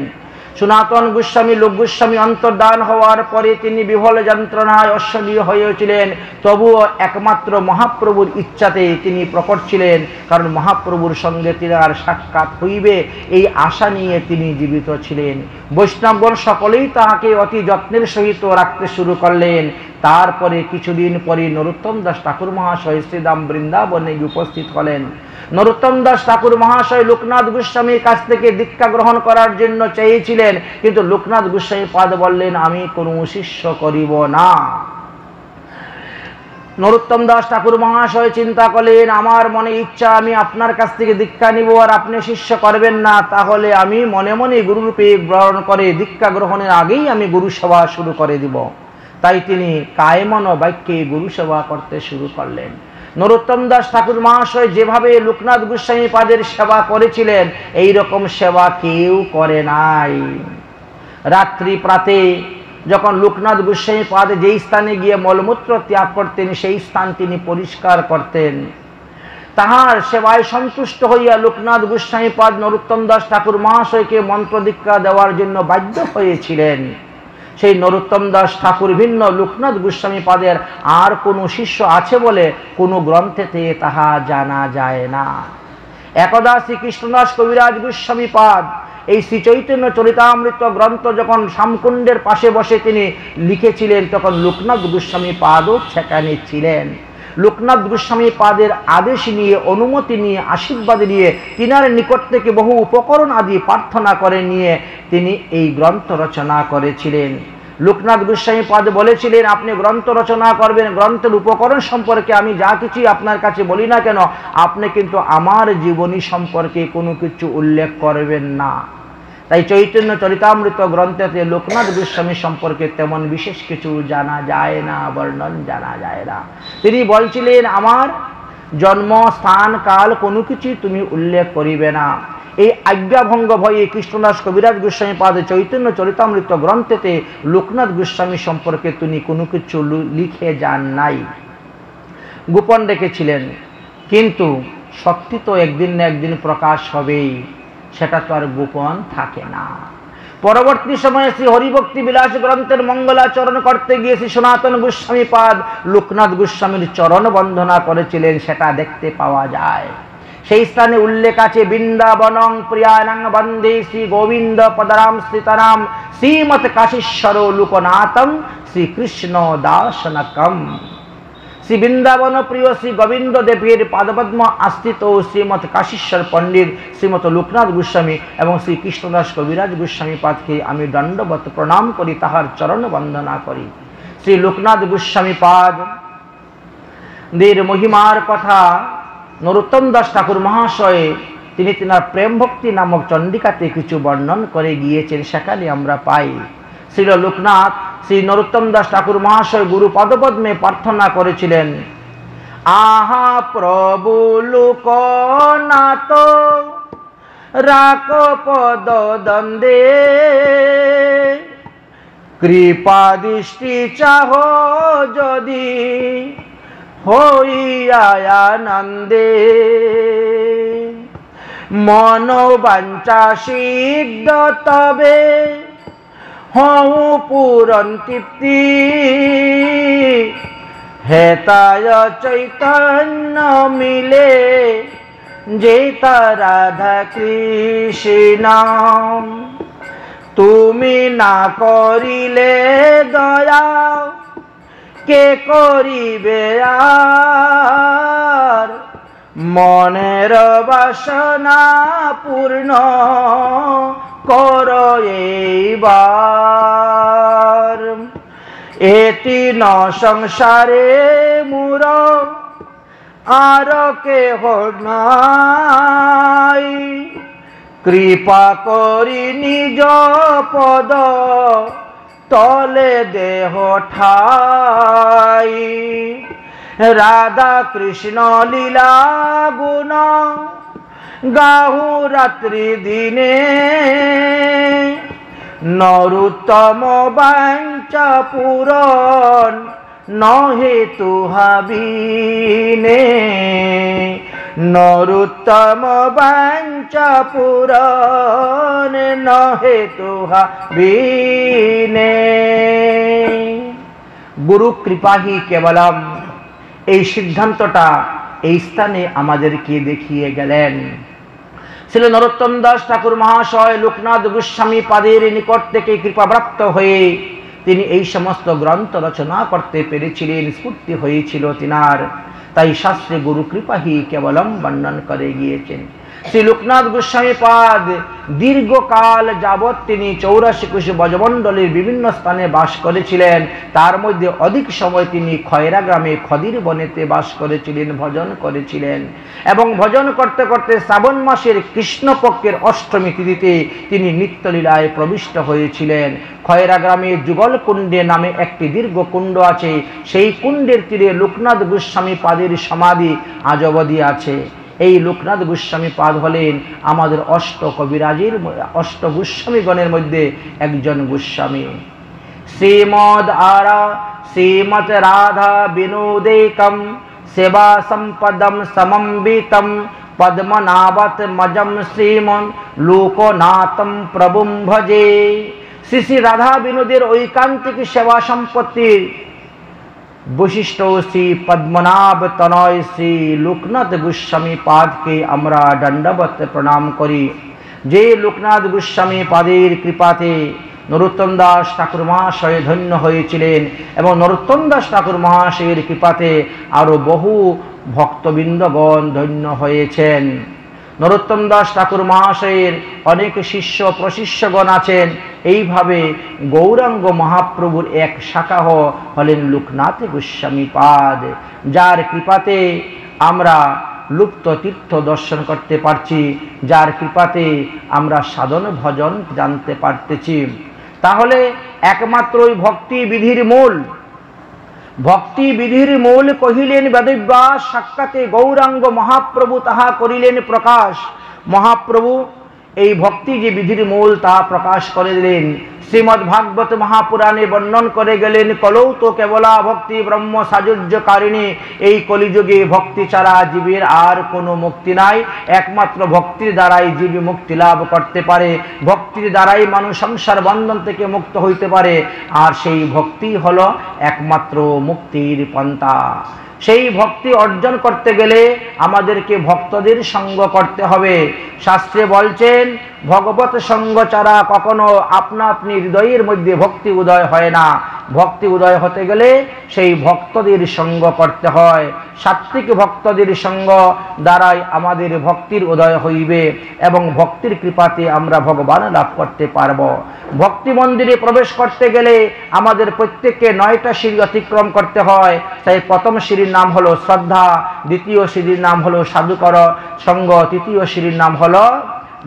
সনাতন গোস্বামী লোক গোস্বামী অন্তর্ধান হওয়ার পরে তিনি বিহল যন্ত্রণায় অশ্বলীয় হয়েছিলেন। তবুও একমাত্র মহাপ্রভুর ইচ্ছাতে তিনি প্রকট ছিলেন, কারণ মহাপ্রভুর সঙ্গে তিনার সাক্ষাৎ হইবে এই আশা নিয়ে তিনি জীবিত ছিলেন। বৈষ্ণবগণ সকলেই তাহাকে অতি যত্নের সহিত রাখতে শুরু করলেন। তারপরে কিছুদিন পরে নরোত্তম দাস ঠাকুর মহাশয় শ্রীধাম বৃন্দাবনে উপস্থিত হলেন। নরোত্তম দাস ঠাকুর মহাশয় লোকনাথ গোস্বামীর কাছ থেকে দীক্ষা গ্রহণ করার জন্য চেয়েছিলেন, কিন্তু লোকনাথ গোস্বামী পাদ বললেন, আমি কোনো শিষ্য করিব না। নরোত্তম দাস ঠাকুর মহাশয় চিন্তা করলেন, আমার মনে ইচ্ছা আমি আপনার কাছ থেকে দীক্ষা নিব আর আপনি শিষ্য করবেন না, তাহলে আমি মনে মনে গুরুরূপে গ্রহণ করে দীক্ষা গ্রহণের আগেই আমি গুরু সেবা শুরু করে দিব। তাই তিনি কায়মন বাক্যে গুরু সেবা করতে শুরু করলেন। নরোত্তম দাস ঠাকুর মহাশয় যেভাবে লোকনাথ গোস্বামী পাদের সেবা করেছিলেন, এই রকম সেবা কেউ করে নাই। রাত্রি প্রাতে যখন লোকনাথ গোস্বামী পাদ যেই স্থানে গিয়ে মলমূত্র ত্যাগ করতেন, সেই স্থান তিনি পরিষ্কার করতেন। তাহার সেবায় সন্তুষ্ট হইয়া লোকনাথ গোস্বামী পাদ নরোত্তম দাস ঠাকুর মহাশয়কে মন্ত্র দীক্ষা দেওয়ার জন্য বাধ্য হয়েছিলেন। সেই নরোত্তম দাস ঠাকুর ভিন্ন লোকনাথ গোস্বামী পাদের আর কোনো শিষ্য আছে বলে কোনো গ্রন্থেতে তাহা জানা যায় না। একদা শ্রীকৃষ্ণদাস কবিরাজ গোস্বামী পাদ এই শ্রী চৈতন্য চরিতামৃত গ্রন্থ যখন শ্যামকুণ্ডের পাশে বসে তিনি লিখেছিলেন, তখন লোকনাথ গোস্বামী পাদও সেখানে ছিলেন। লোকনাথ গোস্বামী পাদের আদেশ নিয়ে, অনুমতি নিয়ে, আশীর্বাদ নিয়ে, তিনার নিকট থেকে বহু উপকরণ আদি প্রার্থনা করে নিয়ে তিনি এই গ্রন্থ রচনা করেছিলেন। লোকনাথ গোস্বামী পাদ বলেছিলেন, আপনি গ্রন্থ রচনা করবেন, গ্রন্থের উপকরণ সম্পর্কে আমি যা কিছুই আপনার কাছে বলি না কেন, আপনি কিন্তু আমার জীবনী সম্পর্কে কোনো কিছু উল্লেখ করবেন না। তাই চৈতন্য চরিতামৃত গ্রন্থেতে লোকনাথ গোস্বামী সম্পর্কে তেমন বিশেষ কিছু জানা যায় না, বর্ণন জানা যায় না। তিনি বলছিলেন, আমার জন্ম স্থান কাল কোনো কিছু তুমি উল্লেখ করিবে না। এই আজ্ঞাভঙ্গ ভয়ে কৃষ্ণদাস কবিরাজ গোস্বামী পাদ চৈতন্য চরিতামৃত গ্রন্থেতে লোকনাথ গোস্বামী সম্পর্কে তিনি কোনো কিছু লিখে যান নাই, গোপন রেখেছিলেন। কিন্তু সত্যি তো একদিন না একদিন প্রকাশ হবেই, সেটা তো আর গোপন থাকে না। পরবর্তী সময়ে শ্রী হরিভক্তি বিলাস গ্রন্থের মঙ্গলাচরণ করতে গিয়ে শ্রী সনাতন গোস্বামী পাদ লোকনাথ গোস্বামীর চরণ বন্দনা করেছিলেন, সেটা দেখতে পাওয়া যায়। সেই স্থানে উল্লেখ আছে, বৃন্দাবনং প্রিয়ানং বন্দে শ্রী গোবিন্দ পদরাম স্থিতরাম শ্রীমৎ কাশীশ্বর লোকনাথম শ্রীকৃষ্ণ দাসনকম। শ্রী বৃন্দাবন প্রিয় শ্রী গোবিন্দ দেবের পাদপদ্ম আস্থিত শ্রীমৎ কাশীশ্বর পণ্ডিত শ্রীমৎ লোকনাথ গোস্বামী এবং শ্রী কৃষ্ণদাস কবিরাজ গোস্বামী পাদকে আমি দণ্ডবত প্রণাম করি, তাহার চরণ বন্দনা করি। শ্রী লোকনাথ গোস্বামী পাদ দের মহিমার কথা নরোত্তম দাস ঠাকুর মহাশয় তিনি তিনার প্রেম ভক্তি নামক চণ্ডিকাতে কিছু বর্ণন করে গিয়েছেন, সেখানে আমরা পাই শ্রী লোকনাথ শ্রী নরোত্তম দাস ঠাকুর মহাশয় গুরু পদপদ্মে প্রার্থনা করেছিলেন, আহা প্রভু লোকনাথ রাখ পদ দ্বন্দ্বে কৃপা দৃষ্টি চাহ যদি হইয়া আনন্দে মনোবাঞ্ছা সিদ্ধ তবে হউ পূরণ তৃপ্তি হেতায় চৈতন্য মিলে যেতা রাধা কৃষ্ণ তুমি না করিলে দয়া কে করিবে আর মনের বাসনা পূর্ণ করো এইবার এটি ন সংসারে মুর আর কেহ নাই কৃপা করি নিজ পদ তলে দেহ ঠাই রাধা কৃষ্ণ লীলা গুণ গাহু রাত্রি দিনে নরোত্তম বাঞ্ছা পূরণ নহে তুহাবিনে নরোত্তম বাঞ্ছা পূরণ নহে তুহাবিনে। গুরু কৃপাহি কেবলম, এই সিদ্ধান্তটা এই স্থানে আমাদেরকে দেখিয়ে গেলেন। শ্রী নরোত্তম দাস ঠাকুর মহাশয় লোকনাথ গোস্বামী পাদের নিকট থেকে কৃপাপ্রাপ্ত হয়ে তিনি এই সমস্ত গ্রন্থ রচনা করতে পেরেছিলেন, স্ফূর্তি হয়েছিল তিনার। তাই শাস্ত্রে গুরু কৃপাহি কেবলম বর্ণন করে গিয়েছেন। শ্রী লোকনাথ গোস্বামী পাদ দীর্ঘকাল যাবৎ তিনি 84 কোশ ব্রজমণ্ডলের বিভিন্ন স্থানে বাস করেছিলেন। তার মধ্যে অধিক সময় তিনি খয়রা গ্রামে খদির বনেতে বাস করেছিলেন, ভজন করেছিলেন এবং ভজন করতে করতে শ্রাবণ মাসের কৃষ্ণপক্ষের অষ্টমী তিথিতে তিনি নিত্যলীলায় প্রবিষ্ট হয়েছিলেন। খয়রা গ্রামে যুগল কুণ্ডে নামে একটি দীর্ঘ কুণ্ড আছে, সেই কুণ্ডের তীরে লোকনাথ গোস্বামী পাদের সমাধি আজ অবধি আছে। এই লোকনাথ গোস্বামী পাদ হলেন আমাদের অষ্ট গোস্বামীগণের মধ্যে একজন গোস্বামী। শ্রীমৎ রাধা বিনোদেকম সেবা সম্পদম সমম্বিতম পদ্মনাভত মজম শ্রীমন লোকনাথম প্রভুম ভজে। শ্রী শ্রী রাধা বিনোদের ঐকান্তিক সেবা সম্পত্তির বৈশিষ্ট্য শ্রী পদ্মনাভ তনয় শ্রী লোকনাথ গোস্বামী পাদকে আমরা দণ্ডবত প্রণাম করি। যে লোকনাথ গোস্বামী পাদের কৃপাতে নরোত্তম দাস ঠাকুর মহাশয় ধন্য হয়েছিলেন এবং নরোত্তম দাস ঠাকুর মহাশয়ের কৃপাতে আরো বহু ভক্তবৃন্দগণ ধন্য হয়েছেন। নরোত্তম দাস ঠাকুর মহাশয়ের অনেক শিষ্য প্রশিষ্যগণ আছেন। এইভাবে গৌরাঙ্গ মহাপ্রভুর এক শাখা হলেন লোকনাথ গোস্বামী পাদ, যার কৃপাতে আমরা লুপ্ত তীর্থ দর্শন করতে পারছি, যার কৃপাতে আমরা সাধন ভজন জানতে পারতেছি। তাহলে একমাত্র ওই ভক্তি বিধির মূল, ভক্তি বিধির মূল কহিলেন বেদব্যাস, সাক্ষাতে গৌরাঙ্গ মহাপ্রভু তাহা করিলেন প্রকাশ। মহাপ্রভু এই ভক্তি যে বিধির মূল তা প্রকাশ করে দিলেন। শ্রীমদ্ ভাগবত মহাপুরাণে বর্ণন করে গেলেন, কলৌ তো কেবলা ভক্তি ব্রহ্ম সাযুজ্যকারিণী। এই কলিযুগে ভক্তি ছাড়া জীবের আর কোনো মুক্তি নাই। একমাত্র ভক্তির দ্বারাই জীব মুক্তি লাভ করতে পারে, ভক্তির দ্বারাই মানুষ সংসার বন্ধন থেকে মুক্ত হইতে পারে। আর সেই ভক্তি হলো একমাত্র মুক্তির পন্থা। সেই ভক্তি অর্জন করতে গেলে আমাদেরকে ভক্তদের সঙ্গ করতে হবে। শাস্ত্রে বলছেন, ভগবত সঙ্গ ছাড়া কখনো আপনা আপনি হৃদয়ের মধ্যে ভক্তি উদয় হয় না। ভক্তি উদয় হতে গেলে সেই ভক্তদের সঙ্গ করতে হয়। সাত্ত্বিক ভক্তদের সঙ্গ দ্বারাই আমাদের ভক্তির উদয় হইবে এবং ভক্তির কৃপাতে আমরা ভগবান লাভ করতে পারব। ভক্তি মন্দিরে প্রবেশ করতে গেলে আমাদের প্রত্যেককে 9টা সিঁড়ি অতিক্রম করতে হয়। তাই প্রথম সিঁড়ির নাম হলো শ্রদ্ধা, দ্বিতীয় সিঁড়ির নাম হলো সাধুকর সঙ্গ, তৃতীয় সিঁড়ির নাম হলো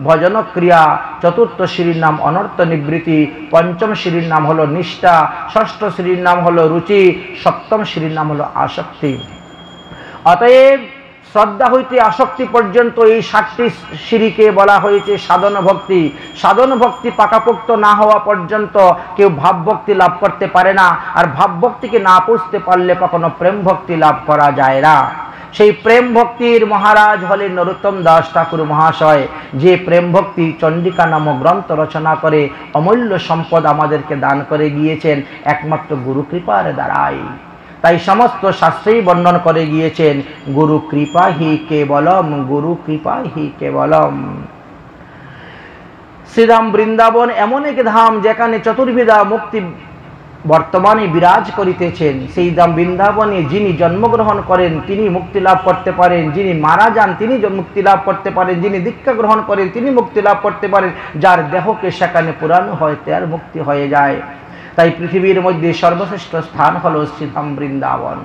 ভজন ক্রিয়া, চতুর্থ সিঁড়ির নাম অনর্থ নিবৃত্তি, পঞ্চম সিঁড়ির নাম হলো নিষ্ঠা, ষষ্ঠ সিঁড়ির নাম হলো রুচি, সপ্তম সিঁড়ির নাম হলো আসক্তি। অতএব শ্রদ্ধা হইতে আসক্তি পর্যন্ত এই 7টি সিঁড়িকে বলা হয়েছে সাধন ভক্তি। সাধন ভক্তি পাকাপোক্ত না হওয়া পর্যন্ত কেউ ভাব ভক্তি লাভ করতে পারে না। আর ভাব ভক্তিকে না পৌঁছতে পারলে কখনো প্রেম ভক্তি লাভ করা যায় না। সেই প্রেম ভক্তির মহারাজ হলেন নরোত্তম দাস ঠাকুর মহাশয়, যে প্রেম ভক্তি চণ্ডিকা নামক গ্রন্থ রচনা করে অমূল্য সম্পদ আমাদেরকে দান করে গিয়েছেন একমাত্র গুরু কৃপার দ্বারাই। তাই সমস্ত শাস্ত্রেই বর্ণন করে গিয়েছেন, গুরু কৃপা হি কেবলম, গুরু কৃপা হি কেবলম। শ্রীধাম বৃন্দাবন এমন এক ধাম যেখানে চতুর্বিধা মুক্তি বর্তমানে বিরাজ করিতেছেন। সেই ধাম বৃন্দাবনে যিনি জন্মগ্রহণ করেন তিনি মুক্তি লাভ করতে পারেন, যিনি মারা যান তিনি মুক্তি লাভ করতে পারেন, যিনি দীক্ষা গ্রহণ করেন তিনি মুক্তি লাভ করতে পারেন, যার দেহকে সেখানে পুরানো হয় তার মুক্তি হয়ে যায়। তাই পৃথিবীর মধ্যে সর্বশ্রেষ্ঠ স্থান হলো শ্রীধাম বৃন্দাবন।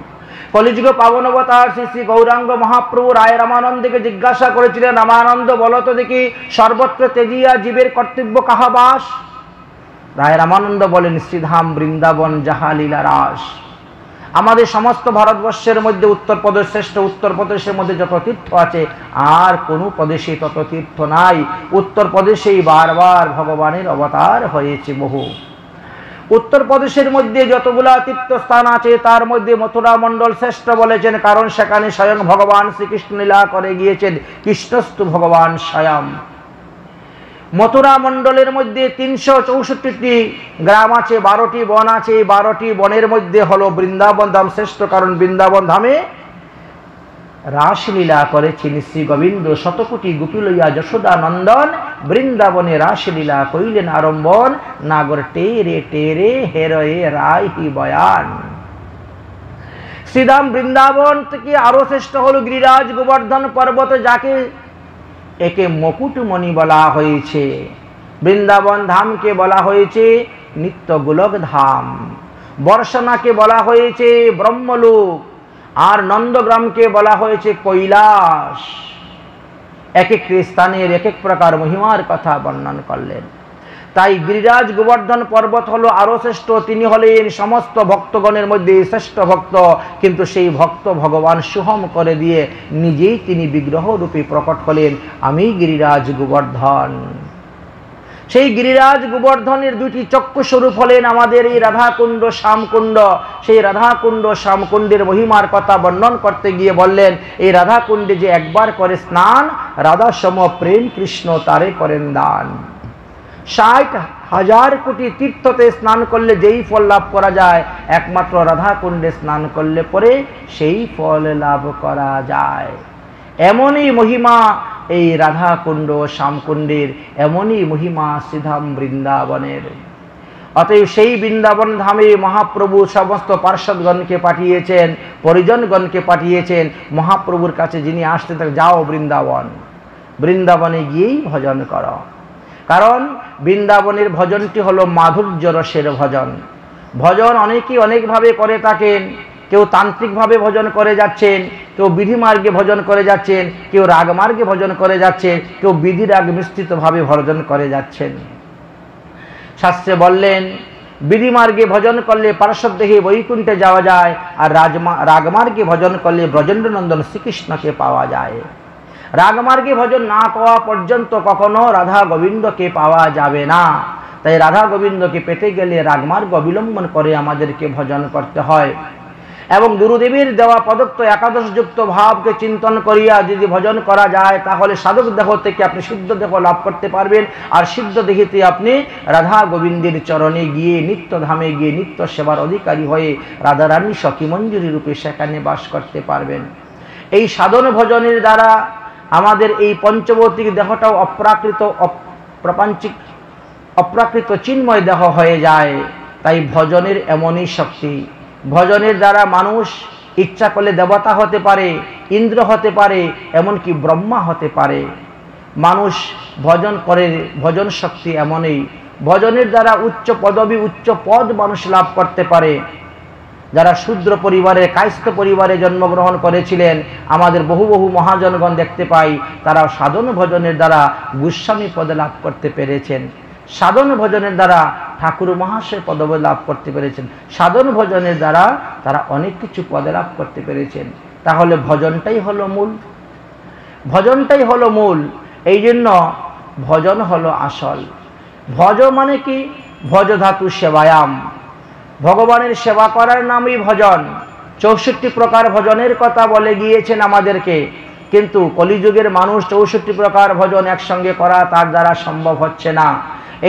কলিযুগ পাবন অবতার শ্রী শ্রী গৌরাঙ্গ মহাপ্রভু রায় রামানন্দকে জিজ্ঞাসা করেছিলেন, রামানন্দ বলো তো দেখি, সর্বত্র তেজিয়া জীবের কর্তব্য কাহা বাস? রায় রামানন্দ বলেন, শ্রীধাম বৃন্দাবন যাহা লীলা রাস। আমাদের সমস্ত ভারতবর্ষের মধ্যে উত্তরপ্রদেশ শ্রেষ্ঠ। উত্তরপ্রদেশের মধ্যে যত তীর্থ আছে আর কোনো প্রদেশে তত তীর্থ নাই। উত্তরপ্রদেশেই বারবার ভগবানের অবতার হয়েছে বহু। উত্তরপ্রদেশের মধ্যে যতগুলা তীর্থস্থান আছে তার মধ্যে মথুরা মণ্ডল শ্রেষ্ঠ বলেছেন, কারণ সেখানে স্বয়ং ভগবান শ্রীকৃষ্ণ লীলা করে গিয়েছেন। কৃষ্ণস্তু ভগবান স্বয়ং। মথুরা মণ্ডলের মধ্যে 364টি গ্রাম আছে, 12টি বন আছে। 12টি বনের মধ্যে হলো বৃন্দাবন ধাম শ্রেষ্ঠ, কারণ বৃন্দাবন ধামে রাসলীলা করেছেন শ্রী গোবিন্দ। শতকোটি গোপী লইয়া যশোদা নন্দন, বৃন্দাবনে রাসলীলা কইলেন আরম্ভন। নাগর টেরে টেরে হেরয়ে রায় হি বয়ান। শ্রীধাম বৃন্দাবন থেকে আরো শ্রেষ্ঠ হলো গিরিরাজ গোবর্ধন পর্বত, যাকে একে মুকুটমণি বলা হয়েছে। বৃন্দাবন ধামকে বলা হয়েছে নিত্য গোলক ধাম, বর্ষণাকে বলা হয়েছে ব্রহ্মলোক, আর নন্দগ্রামকে বলা হয়েছে কৈলাস। এক এক স্থানের এক এক প্রকার মহিমার কথা বর্ণন করলেন। তাই গিরিরাজ গোবর্ধন পর্বত হলো আরো শ্রেষ্ঠ। তিনি হলেন সমস্ত ভক্তগণের মধ্যে শ্রেষ্ঠ ভক্ত, কিন্তু সেই ভক্ত ভগবান সুহম করে দিয়ে নিজেই তিনি বিগ্রহ রূপে প্রকট হলেন, আমি গিরিরাজ গোবর্ধন। সেই গিরিরাজ গোবর্ধনের 2টি চক্ষু স্বরূপ হলেন আমাদের এই রাধাকুণ্ড শ্যামকুণ্ড। সেই রাধাকুণ্ড শ্যামকুণ্ডের মহিমার কথা বর্ণন করতে গিয়ে বললেন, এই রাধাকুণ্ডে যে একবার করে স্নান, রাধা সম প্রেম কৃষ্ণ তারে করেন দান। 60,000 কোটি তীর্থতে স্নান করলে যেই ফল লাভ করা যায়, একমাত্র রাধাকুণ্ডে স্নান করলে পরে সেই ফল লাভ করা যায়। এমনই মহিমা এই রাধাকুণ্ড শ্যামকুণ্ডের, এমনই মহিমা শ্রীধাম বৃন্দাবনের। অতএব সেই বৃন্দাবন ধামে মহাপ্রভু সমস্ত পার্ষদগণকে পাঠিয়েছেন, পরিজনগণকে পাঠিয়েছেন। মহাপ্রভুর কাছে যিনি আসতে থাকে, যাও বৃন্দাবন, বৃন্দাবনে গিয়েই ভজন করো। কারণ বৃন্দাবনের ভজনটি হলো মাধুর্য রসের ভজন। ভজন অনেকেই অনেকভাবে করে থাকেন। কেউ তান্ত্রিকভাবে ভজন করে যাচ্ছেন, কেউ বিধি মার্গে ভজন করে যাচ্ছেন, কেউ রাগ মার্গে ভজন করে যাচ্ছে, কেউ বিধি রাগ মিশ্রিতভাবে ভজন করে যাচ্ছেন। শাস্ত্রে বললেন বিধি মার্গে ভজন করলে পার্শ্বদেহে বৈকুণ্ঠে যাওয়া যায়, আর রাগমার্গে ভজন করলে ব্রজেন্দ্রনন্দন শ্রীকৃষ্ণকে পাওয়া যায়। রাগমার্গে ভজন না পাওয়া পর্যন্ত কখনো রাধা গোবিন্দকে পাওয়া যাবে না। তাই রাধা গোবিন্দকে পেতে গেলে রাগমার্গ অবলম্বন করে আমাদেরকে ভজন করতে হয়। এবং গুরুদেবের দেওয়া প্রদত্ত একাদশ যুক্ত ভাবকে চিন্তন করিয়া যদি ভজন করা যায়, তাহলে সাধক দেহ থেকে আপনি সিদ্ধ দেহ লাভ করতে পারবেন। আর সিদ্ধ দেহিতে আপনি রাধা গোবিন্দের চরণে গিয়ে, নিত্য ধামে গিয়ে নিত্য সেবার অধিকারী হয়ে রাধারানী সখী মঞ্জুরি রূপে সেখানে বাস করতে পারবেন। এই সাধন ভজনের দ্বারা আমাদের এই পঞ্চভৌতিক দেহটাও অপ্রাকৃত চিন্ময় দেহ হয়ে যায়। তাই ভজনের এমনই শক্তি। ভজনের দ্বারা মানুষ ইচ্ছা করলে দেবতা হতে পারে, ইন্দ্র হতে পারে, এমনকি ব্রহ্মা হতে পারে। মানুষ ভজন করে, ভজন শক্তি এমনই। ভজনের দ্বারা উচ্চ পদবী, উচ্চ পদ মানুষ লাভ করতে পারে। যারা শূদ্র পরিবারে, কায়স্থ পরিবারে জন্মগ্রহণ করেছিলেন, আমাদের বহু বহু মহাজনগণ দেখতে পাই, তারা সাধন ভজনের দ্বারা গোস্বামী পদে লাভ করতে পেরেছেন। সাধন ভজনের দ্বারা ঠাকুর মহাশয় পদবী লাভ করতে পেরেছেন। সাধন ভজনের দ্বারা তারা অনেক কিছু পদে লাভ করতে পেরেছেন। তাহলে ভজনটাই হলো মূল, ভজনটাই হলো মূল। এই জন্য ভজন হলো আসল। ভজ মানে কি? ভজ ধাতু সেবায়াম, ভগবানের সেবা করার নামই ভজন। 64 প্রকার ভজনের কথা বলে গিয়েছেন আমাদেরকে, কিন্তু কলিযুগের মানুষ 64 প্রকার ভজন একসঙ্গে করা তার দ্বারা সম্ভব হচ্ছে না।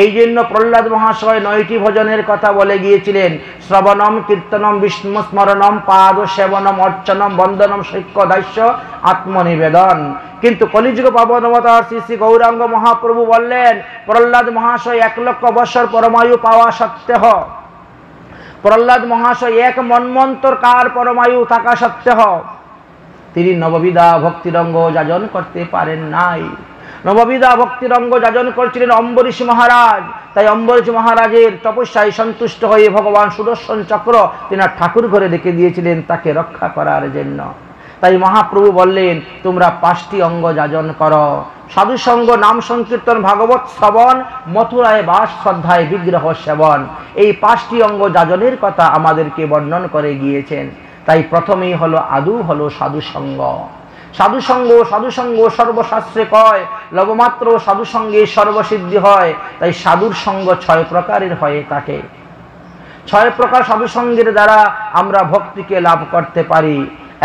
এই জন্য প্রহ্লাদ মহাশয় 9টি ভজনের কথা বলে গিয়েছিলেন। শ্রবণম, কীর্তনম, বিষ্ণু স্মরণম, পাদ সেবনম, অর্চনম, বন্দনম, শৈক্য, দাস্য, আত্মনিবেদন। কিন্তু কলিযুগ পাবন অবতার শ্রী শ্রী গৌরাঙ্গ মহাপ্রভু বললেন, প্রহ্লাদ মহাশয় 1 লক্ষ বৎসর পরমায়ু পাওয়া সত্ত্বেও, প্রহ্লাদ মহাশয় 1 মন্বন্তর কার পরমায়ু থাকা সত্ত্বেও তিনি নববিধা ভক্তিরঙ্গ যাজন করতে পারেন নাই। নববিধা ভক্তিরঙ্গ যাজন করছিলেন অম্বরীশ মহারাজ। তাই অম্বরীশ মহারাজের তপস্যায় সন্তুষ্ট হয়ে ভগবান সুদর্শন চক্র তিনি ঠাকুর ঘরে রেখে দিয়েছিলেন তাকে রক্ষা করার জন্য। তাই মহাপ্রভু বললেন, তোমরা 5টি অঙ্গ যাজন করো, সাধুসঙ্গ, নাম সংকীর্তন, ভাগবত শ্রবণ, মথুরায় বাস, শ্রদ্ধায় বিগ্রহ সেবন। এই 5টি অঙ্গ যাজনের কথা আমাদেরকে বর্ণন করে গিয়েছেন। তাই প্রথমেই হলো আদু হলো সাধুসঙ্গ। সাধুসঙ্গ, সাধুসঙ্গ সর্বশাস্ত্রে কয়, লবমাত্র সাধুসঙ্গে সর্বসিদ্ধি হয়। তাই সাধুর সঙ্গ 6 প্রকারের হয়ে থাকে। 6 প্রকার সাধুসঙ্গের দ্বারা আমরা ভক্তিকে লাভ করতে পারি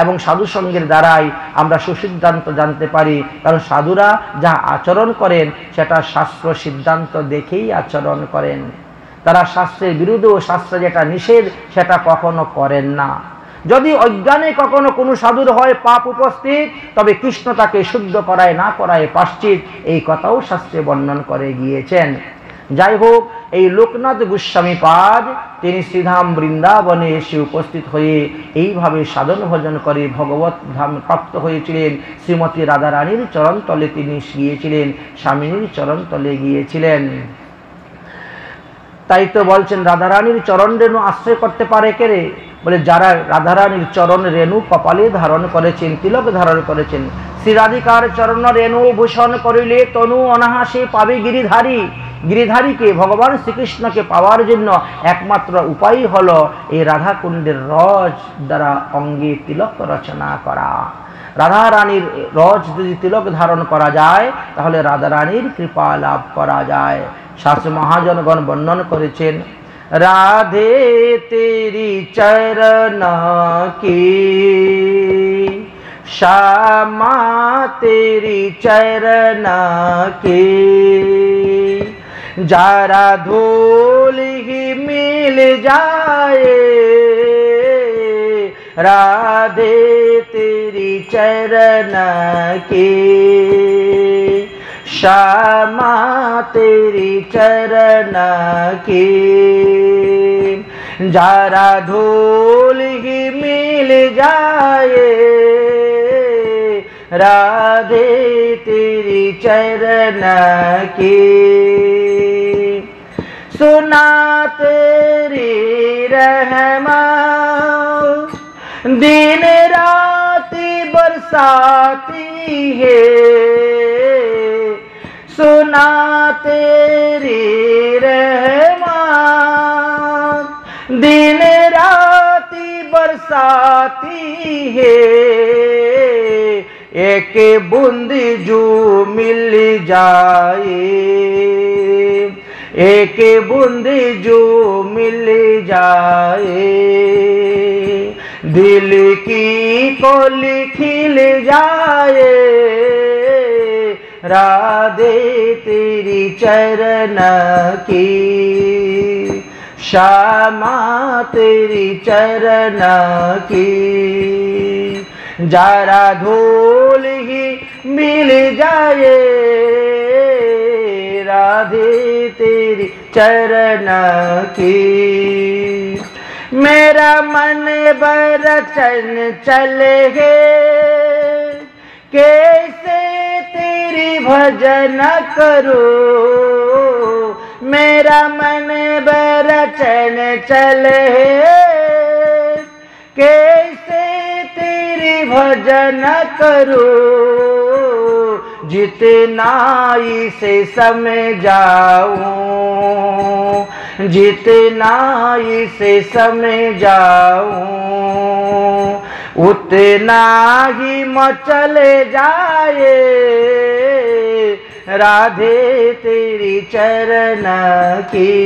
এবং সাধুসঙ্গের দ্বারাই আমরা সুসিদ্ধান্ত জানতে পারি। কারণ সাধুরা যা আচরণ করেন সেটা শাস্ত্র সিদ্ধান্ত দেখেই আচরণ করেন। তারা শাস্ত্রের বিরুদ্ধে ও শাস্ত্রে যেটা নিষেধ সেটা কখনো করেন না। যদি অজ্ঞানে কখনো কোনো সাধুর হয় পাপ উপস্থিত, তবে কৃষ্ণ তাকে শুদ্ধ করায় না করায় পাশ্চিত, এই কথাও শাস্ত্রে বর্ণন করে গিয়েছেন। যাই হোক, এই লোকনাথ গোস্বামী পাদ তিনি শ্রীধাম বৃন্দাবনে এসে উপস্থিত হয়ে এইভাবে সাধন ভজন করে ভগবত ধাম প্রাপ্ত হয়েছিলেন। শ্রীমতী রাধারানীর চরণতলে তিনি গিয়েছিলেন, স্বামিনীর চরণতলে গিয়েছিলেন। তাই তো বলছেন, রাধারানীর চরণ রেণু আশ্রয় করতে পারে কে রে? বলে, যারা রাধারানীর চরণ রেণু কপালে ধারণ করেছেন, তিলক ধারণ করেছেন। শ্রী রাধিকার চরণ রেণু ভূষণ করিলে তনু অনাহাসে পাবে গিরিধারী। গিরিধারীকে, ভগবান শ্রীকৃষ্ণকে পাওয়ার জন্য একমাত্র উপায় হলো এই রাধাকুণ্ডের রজ দ্বারা অঙ্গে তিলক রচনা করা। রাধারানীর রজ যদি তিলক ধারণ করা যায়, তাহলে রাধারানীর কৃপা লাভ করা যায়। শাস্ত্র মহাজনগণ বর্ণন করেছেন, রাধে তেরি চরণ কি, শ্যামা তেরি চরণ কি, যারা ধूल ही मिल जाए, राधे तेरी चरण की, श्यामा तेरी चरण की, जरा धूल ही मिल जाए, राधे तेरी चरण की। सुना तेरी रहमा दिन रात बरसाती है, सुना तेरी रहमत दिन राती बरसाती है। एक बूंद जो मिल जाए, एक बूंद जो मिल जाए, दिल की कली खिल जाए। राधे तेरी चरण की, श्यामा तेरी चरण की, जरा धूल ही मिल जाए। राधे तेरी चरण की, मेरा मन बड़ा चंचल है, कैसे तेरी भजन करो। मेरा मन बड़ा चंचल है, कैसे तेरी भजन करो। जितना इसे समझाऊं, जितना इसे समझाऊं, उतना ही मचल जाए। राधे तेरी चरण की,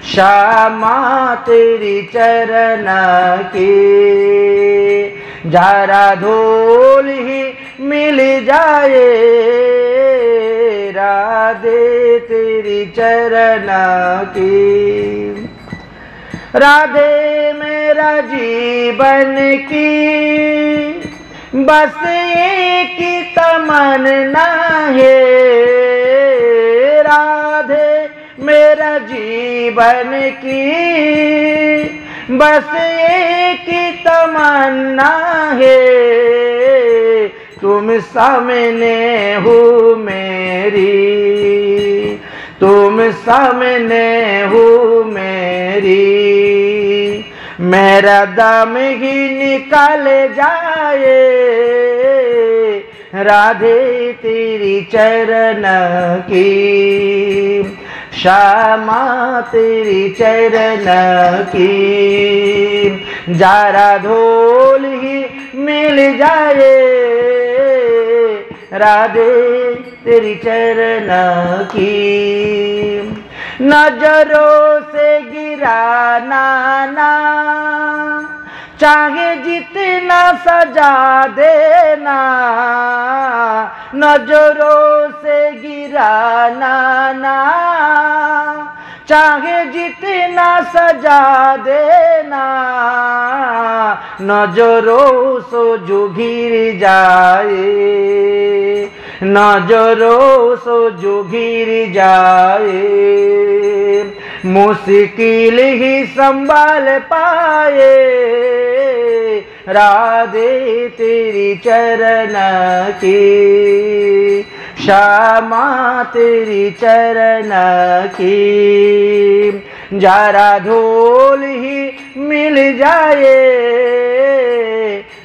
श्यामा तेरी चरण की, जरा धूल ही मिल जाए। राधे तेरी चरण की, राधे मेरा जीवन की बस एक ही तमन्ना है। राधे मेरा जीवन की बस एक ही तमन्ना है। तुम सामने हो मेरी, तुम सामने हो मेरी, मेरा दम ही निकल जाए। राधे तेरी चरण की, श्यामा तेरी चरण की, जरा धूल ही मिल जाए। राधे तेरी चरण की, नजरों से गिराना ना, चाहे जितना सजा देना। नजरों से गिराना ना, चाहे जितना सजा देना। नजरों से जो गिर जाए, नजरों से जो गिर जाए, मुश्किल ही संभाल पाए। राधे तेरी चरण की, श्यामा तेरी चरण की, जरा धूल ही मिल जाए।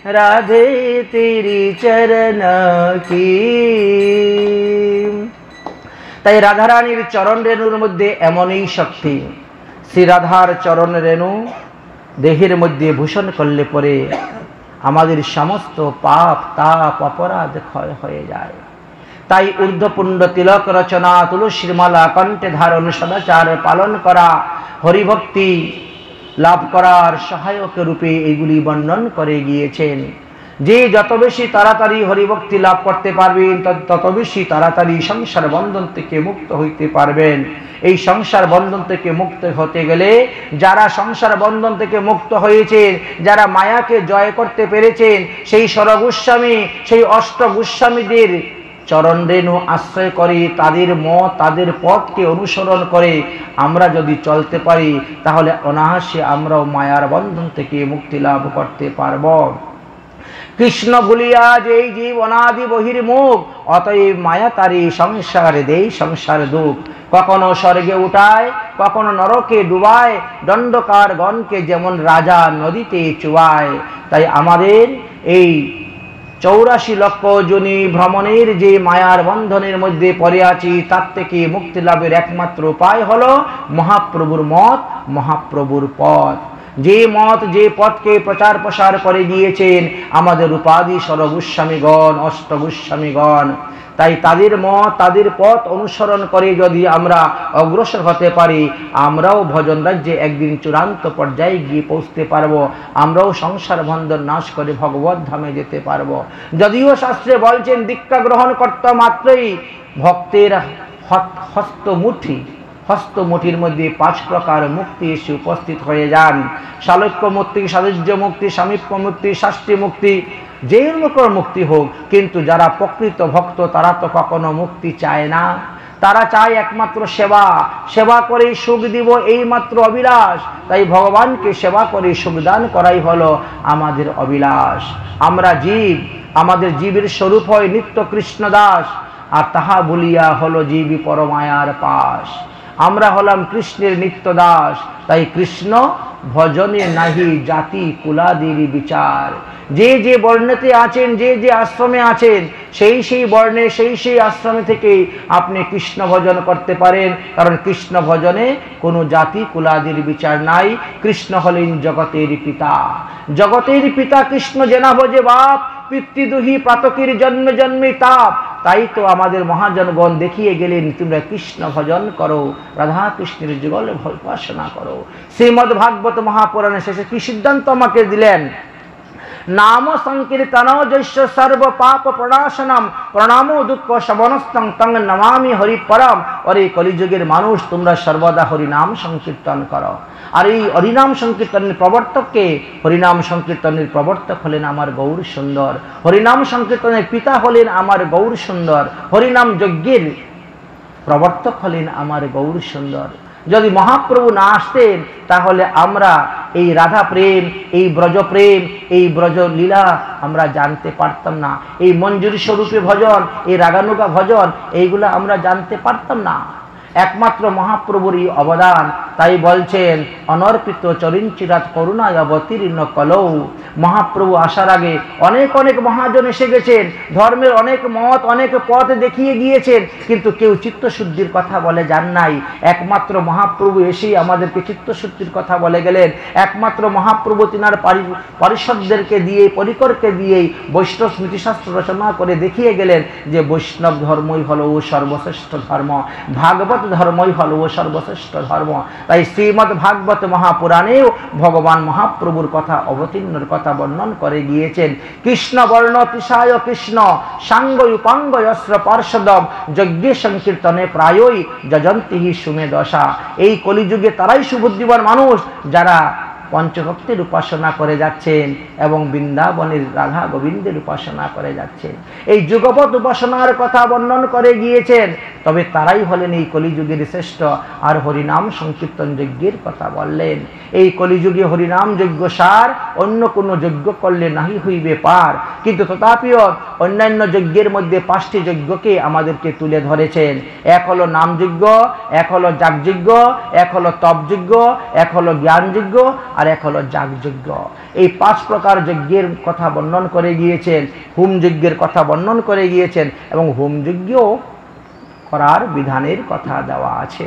राधे तेरी चरण की। তাই রাধারানীর চরণ রেণুর মধ্যে এমনই শক্তি। শ্রী রাধার চরণ রেণু দেহের মধ্যে ভূষণ করলে পরে আমাদের সমস্ত পাপ তাপ অপরাধ ক্ষয় হয়ে যায়। তাই ঊর্ধ্বপুণ্ড তিলক রচনা, তুলসীর মালা কণ্ঠে ধারণ, সদাচার পালন করা, হরিভক্তি লাভ করার সহায়ক রূপে এগুলি বর্ণন করে গিয়েছেন। যে যত বেশি তাড়াতাড়ি হরিভক্তি লাভ করতে পারবেন তত বেশি তাড়াতাড়ি সংসার বন্ধন থেকে মুক্ত হইতে পারবেন। এই সংসার বন্ধন থেকে মুক্ত হতে গেলে যারা সংসার বন্ধন থেকে মুক্ত হয়েছেন, যারা মায়াকে জয় করতে পেরেছেন, সেই সরগোস্বামী, সেই অষ্ট গোস্বামীদের চরণ রেণু আশ্রয় করে, তাদের মত তাদের পথকে অনুসরণ করে আমরা যদি চলতে পারি তাহলে অনায়াসে আমরাও মায়ার বন্ধন থেকে মুক্তি লাভ করতে পারব। কৃষ্ণ ভুলিয়া যেই জীব অনাদি বহির্মুখ, অতএব মায়া তারি সংসার দেই সংসার দুঃখ। কখনো স্বর্গে উঠায়, কখনো নরকে ডুবায়, দণ্ডকার গণকে যেমন রাজা নদীতে চুবায়। তাই আমাদের এই 84 লক্ষ যোনি ভ্রমণের যে মায়ার বন্ধনের মধ্যে পড়ে আছি, তার থেকে মুক্তি লাভের একমাত্র উপায় হলো মহাপ্রভুর মত, মহাপ্রভুর পথ। যে মত, যে পথকে প্রচার প্রসার করে গিয়েছেন আমাদের উপাধি সর্বগোস্বামীগণ, অষ্টগোস্বামীগণ। তাই তাদের মত, তাদের পথ অনুসরণ করে যদি আমরা অগ্রসর হতে পারি, আমরাও ভজন রাজ্যে একদিন চূড়ান্ত পর্যায়ে গিয়ে পৌঁছতে পারবো। আমরাও সংসার বন্ধন নাশ করে ভগবত ধামে যেতে পারবো। যদিও শাস্ত্রে বলছেন দীক্ষা গ্রহণ করতে মাত্রই ভক্তের হস্তমুঠির মধ্যে 5 প্রকার মুক্তি এসে উপস্থিত হয়ে যান। শালক্য মুক্তি, সাদৃশ্য মুক্তি, সামীপ্য মুক্তি, শাস্ত্রী মুক্তি, যে প্রকার মুক্তি হোক। কিন্তু যারা প্রকৃত ভক্ত তারা তো কখনো মুক্তি চায় না, তারা চায় একমাত্র সেবা। সেবা করে সুখ দিব, এই মাত্র অভিলাষ। তাই ভগবানকে সেবা করে সুখদান করাই হলো আমাদের অভিলাষ। আমরা জীব, আমাদের জীবের স্বরূপ হয় নিত্য কৃষ্ণ দাস, আর তাহা বলিয়া হলো জীবী পরমায়ার পাশ। আমরা হলাম কৃষ্ণের নিত্য দাস, তাই কৃষ্ণ ভজনে নাহি জাতি কুলাদির বিচার। যে যে বর্ণেতে আছেন, যে যে আশ্রমে আছেন, সেই সেই বর্ণে, সেই সেই আশ্রমে থেকে আপনি কৃষ্ণ ভজন করতে পারেন। কারণ কৃষ্ণ ভজনে কোনো জাতি কুলাদির বিচার নাই। কৃষ্ণ হলেন জগতের পিতা। জগতের পিতা কৃষ্ণ জেনা ভজে বাপ, পিতৃদুহি পাতকীর জন্মে জন্মে তাপ। তাই তো আমাদের মহাজনগণ দেখিয়ে গেলেন, তোমরা কৃষ্ণ ভজন করো, রাধা কৃষ্ণের যুগল উপাসনা করো। শ্রীমদ্ ভাগবত মহাপুরাণে শেষে কি সিদ্ধান্ত আমাকে দিলেন? নাম সংকীর্তন জৈশ্য সর্ব পাপ প্রণাশনম, প্রণামো দুঃখ শবনস্তং তং নমামি হরি পরম। আর এই কলিযুগের মানুষ, তোমরা সর্বদা হরিনাম সংকীর্তন করো। আর এই হরিনাম সংকীর্তনের প্রবর্তককে, হরিনাম সংকীর্তনের প্রবর্তক হলেন আমার গৌর সুন্দর। হরিনাম সংকীর্তনের পিতা হলেন আমার গৌর সুন্দর। হরিনাম যজ্ঞের প্রবর্তক হলেন আমার গৌর সুন্দর। যদি মহাপ্রভু না আসতেন তাহলে আমরা এই রাধা প্রেম, এই ব্রজ প্রেম, এই ব্রজ লীলা আমরা জানতে পারতাম না। এই মঞ্জুরি স্বরূপে ভজন, এই রাগানুগা ভজন, এইগুলা আমরা জানতে পারতাম না। একমাত্র মহাপ্রভুরই অবদান। তাই বলছেন অনর্পিত চরিঞ্চিরাত করুণায় অবতীর্ণ কলৌ। মহাপ্রভু আসার আগে অনেক অনেক মহাজন এসে গেছেন, ধর্মের অনেক মত, অনেক পথ দেখিয়ে গিয়েছেন, কিন্তু কেউ চিত্তশুদ্ধির কথা বলে যান নাই। একমাত্র মহাপ্রভু এসেই আমাদেরকে চিত্তশুদ্ধির কথা বলে গেলেন। একমাত্র মহাপ্রভু তিনার পারিষদদেরকে দিয়ে, পরিকরকে দিয়েই বৈষ্ণব স্মৃতিশাস্ত্র রচনা করে দেখিয়ে গেলেন যে বৈষ্ণব ধর্মই হলো সর্বশ্রেষ্ঠ ধর্ম, ভাগবত ধর্মই হলো সর্বশ্রেষ্ঠ ধর্ম। তাই শ্রীমদ্ ভাগবত মহাপুরাণেও ভগবান মহাপ্রভুর কথা, অবতীর্ণের কথা বর্ণন করে গিয়েছেন। কৃষ্ণ বর্ণ তিসায় কৃষ্ণ সাঙ্গ উপাঙ্গ অস্ত্র পার্শ্বদম, যজ্ঞে সংকীর্তনে প্রায়ই যজন্তিহি সুমে দশা। এই কলিযুগে তারাই সুবুদ্ধিমান মানুষ যারা পঞ্চভক্তের উপাসনা করে যাচ্ছেন এবং বৃন্দাবনের রাধা গোবিন্দের উপাসনা করে যাচ্ছেন। এই যুগপৎ উপাসনার কথা বর্ণন করে গিয়েছেন। তবে তারাই হলেন এই কলিযুগের শ্রেষ্ঠ। আর হরিনাম সংকীর্তন যজ্ঞের কথা বললেন। এই কলিযুগে হরিনাম যজ্ঞ সার, অন্য কোনো যজ্ঞ করলে নাহি হইবে পার। কিন্তু তথাপিও অন্যান্য যজ্ঞের মধ্যে 5টি যজ্ঞকে আমাদেরকে তুলে ধরেছেন। এক হলো নামযজ্ঞ, এক হলো যাগযজ্ঞ, এক হলো তপযজ্ঞ, এক হলো জ্ঞানযজ্ঞ, আর এক হলো যাগযজ্ঞ। এই 5 প্রকার যজ্ঞের কথা বর্ণন করে গিয়েছেন। হোম যজ্ঞের কথা বর্ণন করে গিয়েছেন এবং হোম যজ্ঞ করার বিধানের কথা দেওয়া আছে।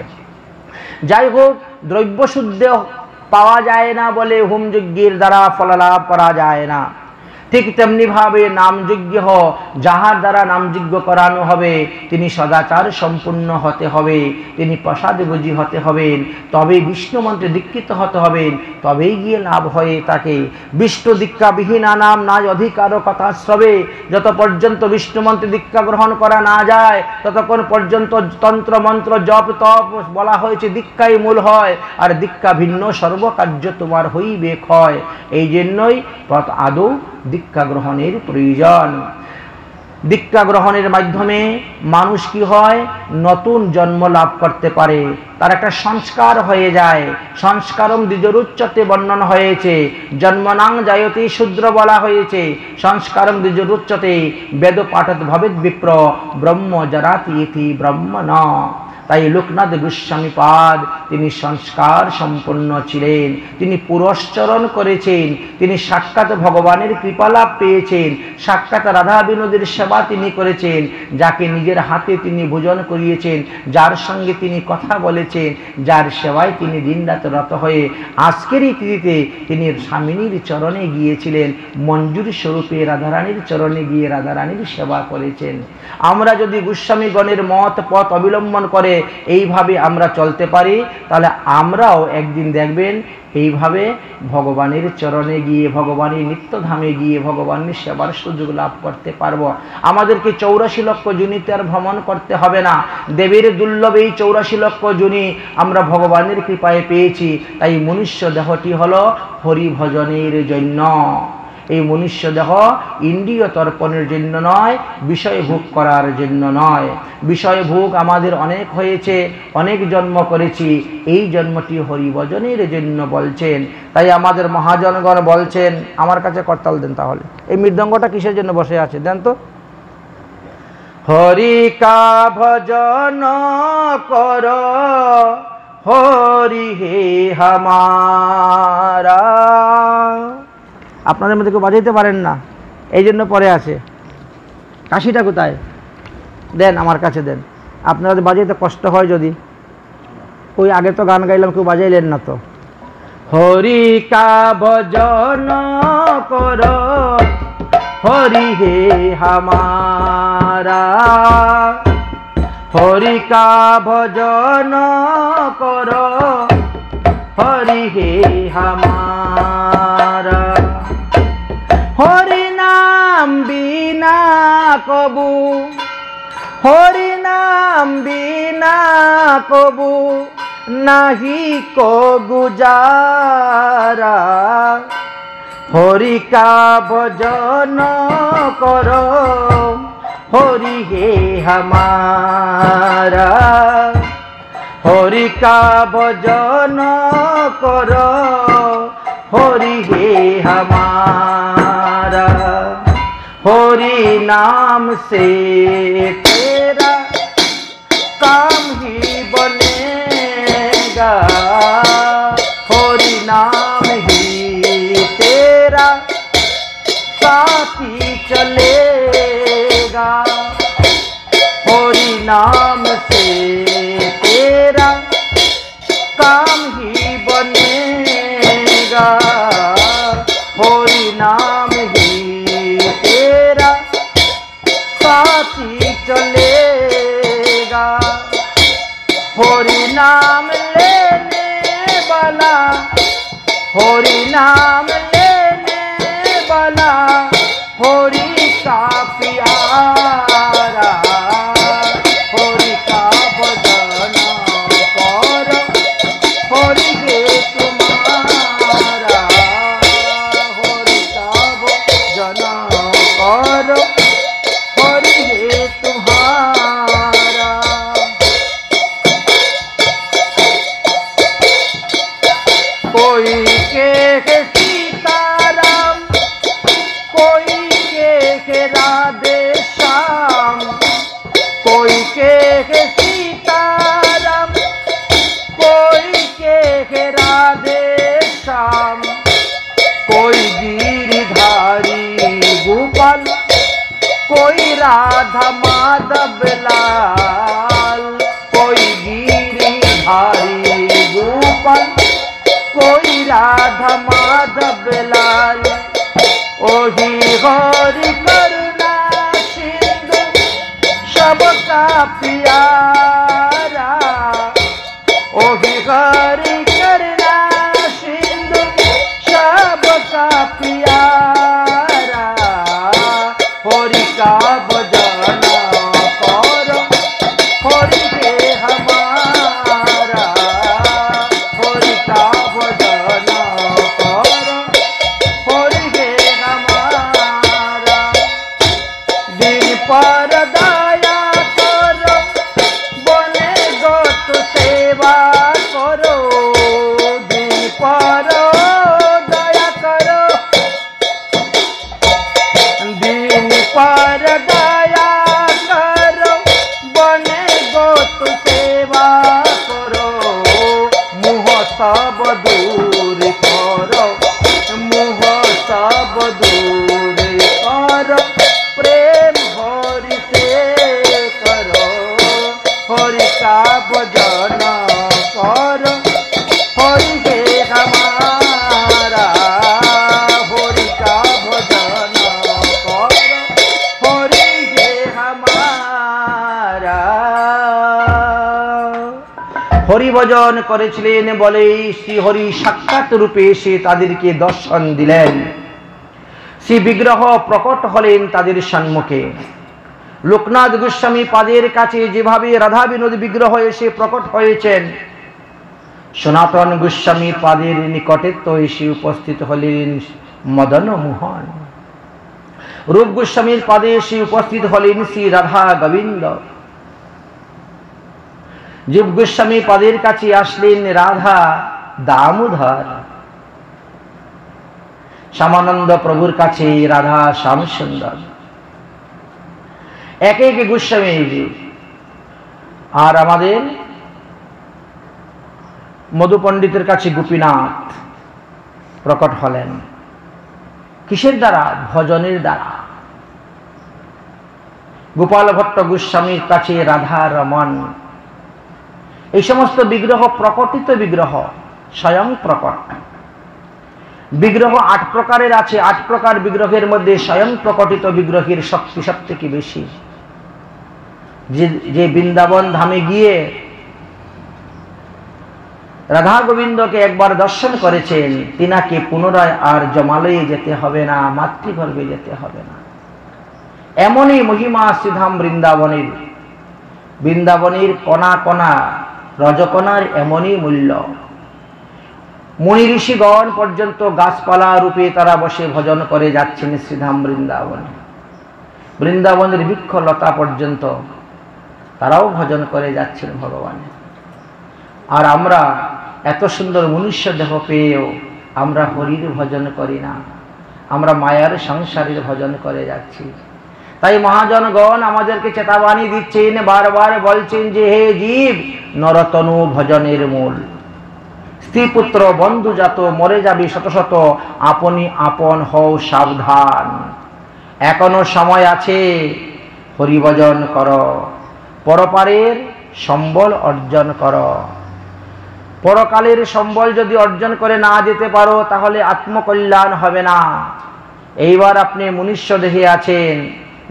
যাই হোক, দ্রব্য শুদ্ধ পাওয়া যায় না বলে হোম যজ্ঞের দ্বারা ফললাভ করা যায় না। ঠিক তেমনি ভাবে নামযজ্ঞ যাহার দ্বারা নামযজ্ঞ করানো হবে তিনি সদাচার সম্পূর্ণ হতে হবে, তিনি প্রসাদভোজী হতে হবেন, তবে বিষ্ণু মন্ত্রে দীক্ষিত হতে হবেন, তবেই গিয়ে লাভ হয়ে থাকে। বিষ্ণু দীক্ষা বিহীনা নাম নাই অধিকার কথা শ্রবে। যত পর্যন্ত বিষ্ণু মন্ত্রে দীক্ষা গ্রহণ করা না যায় ততক্ষণ পর্যন্ত তন্ত্র মন্ত্র জপ তপ বলা হয়েছে দীক্ষাই মূল হয়। আর দীক্ষা ভিন্ন সর্বকার্য তোমার হইবে ক্ষয়। এই জন্যই আদৌ দীক্ষা গ্রহণের প্রয়োজন। দীক্ষা গ্রহণের মাধ্যমে মানুষ কি হয়, নতুন জন্ম লাভ করতে পারে, তার একটা সংস্কার হয়ে যায়। সংস্কারম দ্বিজরুচ্চতে বর্ণন হয়েছে। জন্মনাং জায়তে শূদ্র বলা হয়েছে। সংস্কারম দ্বিজরুচ্চতে বেদ পাঠত ভবেদ বিপ্র ব্রহ্ম জরাতি ইতি ব্রহ্ম ন। তাই লোকনাথ গোস্বামী পাদ তিনি সংস্কার সম্পন্ন ছিলেন, তিনি পুরস্চরণ করেছেন, তিনি সাক্ষাৎ ভগবানের কৃপালাভ পেয়েছেন, সাক্ষাৎ রাধা বিনোদের সেবা তিনি করেছেন, যাকে নিজের হাতে তিনি ভোজন করিয়েছেন, যার সঙ্গে তিনি কথা বলেছেন, যার সেবায় তিনি দিনরাত রত হয়ে আজকের এই তিথিতে তিনি স্বামিনীর চরণে গিয়েছিলেন, মঞ্জুর স্বরূপে রাধারানীর চরণে গিয়ে রাধারানীর সেবা করেছেন। আমরা যদি গোস্বামীগণের মত পথ অবলম্বন করে এইভাবে আমরা চলতে পারি, তাহলে আমরাও একদিন দেখবেন এইভাবে ভগবানের চরণে গিয়ে, ভগবানের নিত্যধামে গিয়ে ভগবানের সেবার সুযোগ লাভ করতে পারব। আমাদেরকে 84 লক্ষ জুনিতে আর ভ্রমণ করতে হবে না। দেবের দুর্লভ এই 84 লক্ষ জুনি আমরা ভগবানের কৃপায় পেয়েছি। তাই মনুষ্য দেহটি হলো হরিভজনের জন্য। এই মনুষ্য দেহ ইন্দ্রিয় তর্পণের জন্য নয়, বিষয় ভোগ করার জন্য নয়। বিষয় ভোগ আমাদের অনেক হয়েছে, অনেক জন্ম করেছি, এই জন্মটি হরিভজনের জন্য বলছেন। তাই আমাদের মহাজনগণ বলছেন, আমার কাছে করতাল দেন তাহলে। এই মৃদঙ্গটা কিসের জন্য বসে আছে দেন তো। হরি কা ভজন কর হরি হে হামারা। আপনাদের মধ্যে কেউ বাজাইতে পারেন না, এই জন্য পরে আছে। কাশিটা কোথায়? দেন আমার কাছে দেন। আপনারা বাজাইতে কষ্ট হয় যদি, ওই আগে তো গান গাইলাম, কেউ বাজাইলেন না তো। হরি কা ভজন কর হরি হে হামারা, হরি কা ভজন কর হরি হে হামারা। হরি নাম বিনা কবু, হরি নাম বিনা কবু নাহি কো গুজারা। হরি কা ভজন কর হরি হে হামারা, হরি কা ভজন কর হরি হে হামারা। হরি নাম সে তেরা काम ही बनेगा, हरि नाम ही तेरा साथी चलेगा। हरि नाम से तेरा काम ही बनेगा, हरि नाम ही तेरा साथी चलेगा। हरि नाम लेने वाला, हरि नाम लेने वाला हरि का प्यारा। हरि का भजन कर हरि हे तुम्हारा, हरि का भजन कर हरि हे तुम्हारा। कोई के सीताराम, कोई के राधे श्याम, का भजन कर हरि हे हमारा, हरि का भजन कर हरि हे हमारा। হরি ভজন করেছিলেন বলেই শ্রী হরি সাক্ষাৎ রূপে এসে তাদেরকে দর্শন দিলেন। শ্রী বিগ্রহ প্রকট হলেন তাদের সম্মুখে। লোকনাথ গোস্বামী পাদের কাছে যেভাবে রাধা বিনোদ বিগ্রহ এসে প্রকট হয়েছেন, সনাতন গোস্বামী পাদের নিকটে তো এসে উপস্থিত হলেন মদন মোহন। রূপ গোস্বামীর পাদে এসে উপস্থিত হলেন শ্রী রাধা গোবিন্দ। জীব গোস্বামী পাদের কাছে আসলেন রাধা দামোদর। শ্যামানন্দ প্রভুর কাছে রাধা শ্যামসুন্দর। এক এক গোস্বামী, আর আমাদের মধু পণ্ডিতের কাছে গোপীনাথ প্রকট হলেন। কিসের দ্বারা? ভজনের দ্বারা। গোপাল ভট্ট গোস্বামীর কাছে রাধা রমন। এই সমস্ত বিগ্রহ প্রকটিত বিগ্রহ, স্বয়ং প্রকট বিগ্রহ 8 প্রকারের আছে। 8 প্রকার বিগ্রহের মধ্যে স্বয়ং প্রকটিত বিগ্রহের শক্তি সব থেকে বেশি। যে বৃন্দাবন ধামে গিয়ে রাধা গোবিন্দকে একবার দর্শন করেছেন, তিনাকে পুনরায় আর জমালয়ে যেতে হবে না, মাতৃগর্ভে যেতে হবে না। এমনই মহিমা শ্রীধাম বৃন্দাবনের। বৃন্দাবনের কণা কণা, রজকণার এমনই মূল্য। মুনি ঋষিগণ পর্যন্ত গাছপালা রূপে তারা বসে ভজন করে যাচ্ছেন শ্রীধাম বৃন্দাবনে। বৃন্দাবনের বৃক্ষ লতা পর্যন্ত তারাও ভজন করে যাচ্ছেন ভগবানের। আর আমরা এত সুন্দর মনুষ্য দেহ পেয়েও আমরা হরির ভজন করি না, আমরা মায়ার সংসারের ভজন করে যাচ্ছি। তাই মহাজনগণ আমাদেরকে চেতাবাণী দিচ্ছেন, বারবার বলছেন যে হে জীব, নরতনু ভজনের মূল। স্ত্রী পুত্র বন্ধু জাত মরে যাবি শত শত, আপনি আপন হও সাবধান। এখনো সময় আছে, হরিভজন কর। পরপারের সম্বল অর্জন কর। পরকালের সম্বল যদি অর্জন করে না যেতে পারো, তাহলে আত্মকল্যাণ হবে না। এইবার আপনি মনুষ্য দেহে আছেন,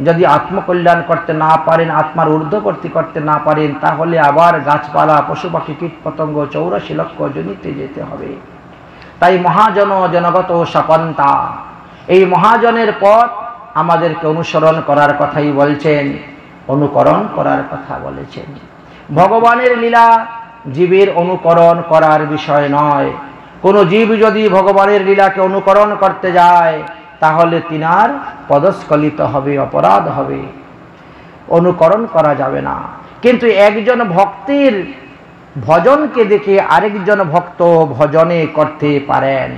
যদি আত্মকল্যাণ করতে না পারেন, আত্মার ঊর্ধ্ববর্তী করতে না পারেন, তাহলে আবার গাছপালা পশু পাখি কীট পতঙ্গ 84 লক্ষ জনিতে যেতে হবে। তাই মহাজন জনগত সপন্তা, এই মহাজনের পথ আমাদেরকে অনুসরণ করার কথাই বলছেন, অনুকরণ করার কথা বলেছেন। ভগবানের লীলা জীবের অনুকরণ করার বিষয় নয়। কোনো জীব যদি ভগবানের লীলাকে অনুকরণ করতে যায়, তাহলে তিনার পদস্খলিত হবে, অপরাধ হবে, অনুকরণ করা যাবে না। কিন্তু একজন ভক্তের ভজনকে দেখে আরেকজন ভক্ত ভজনে করতে পারেন,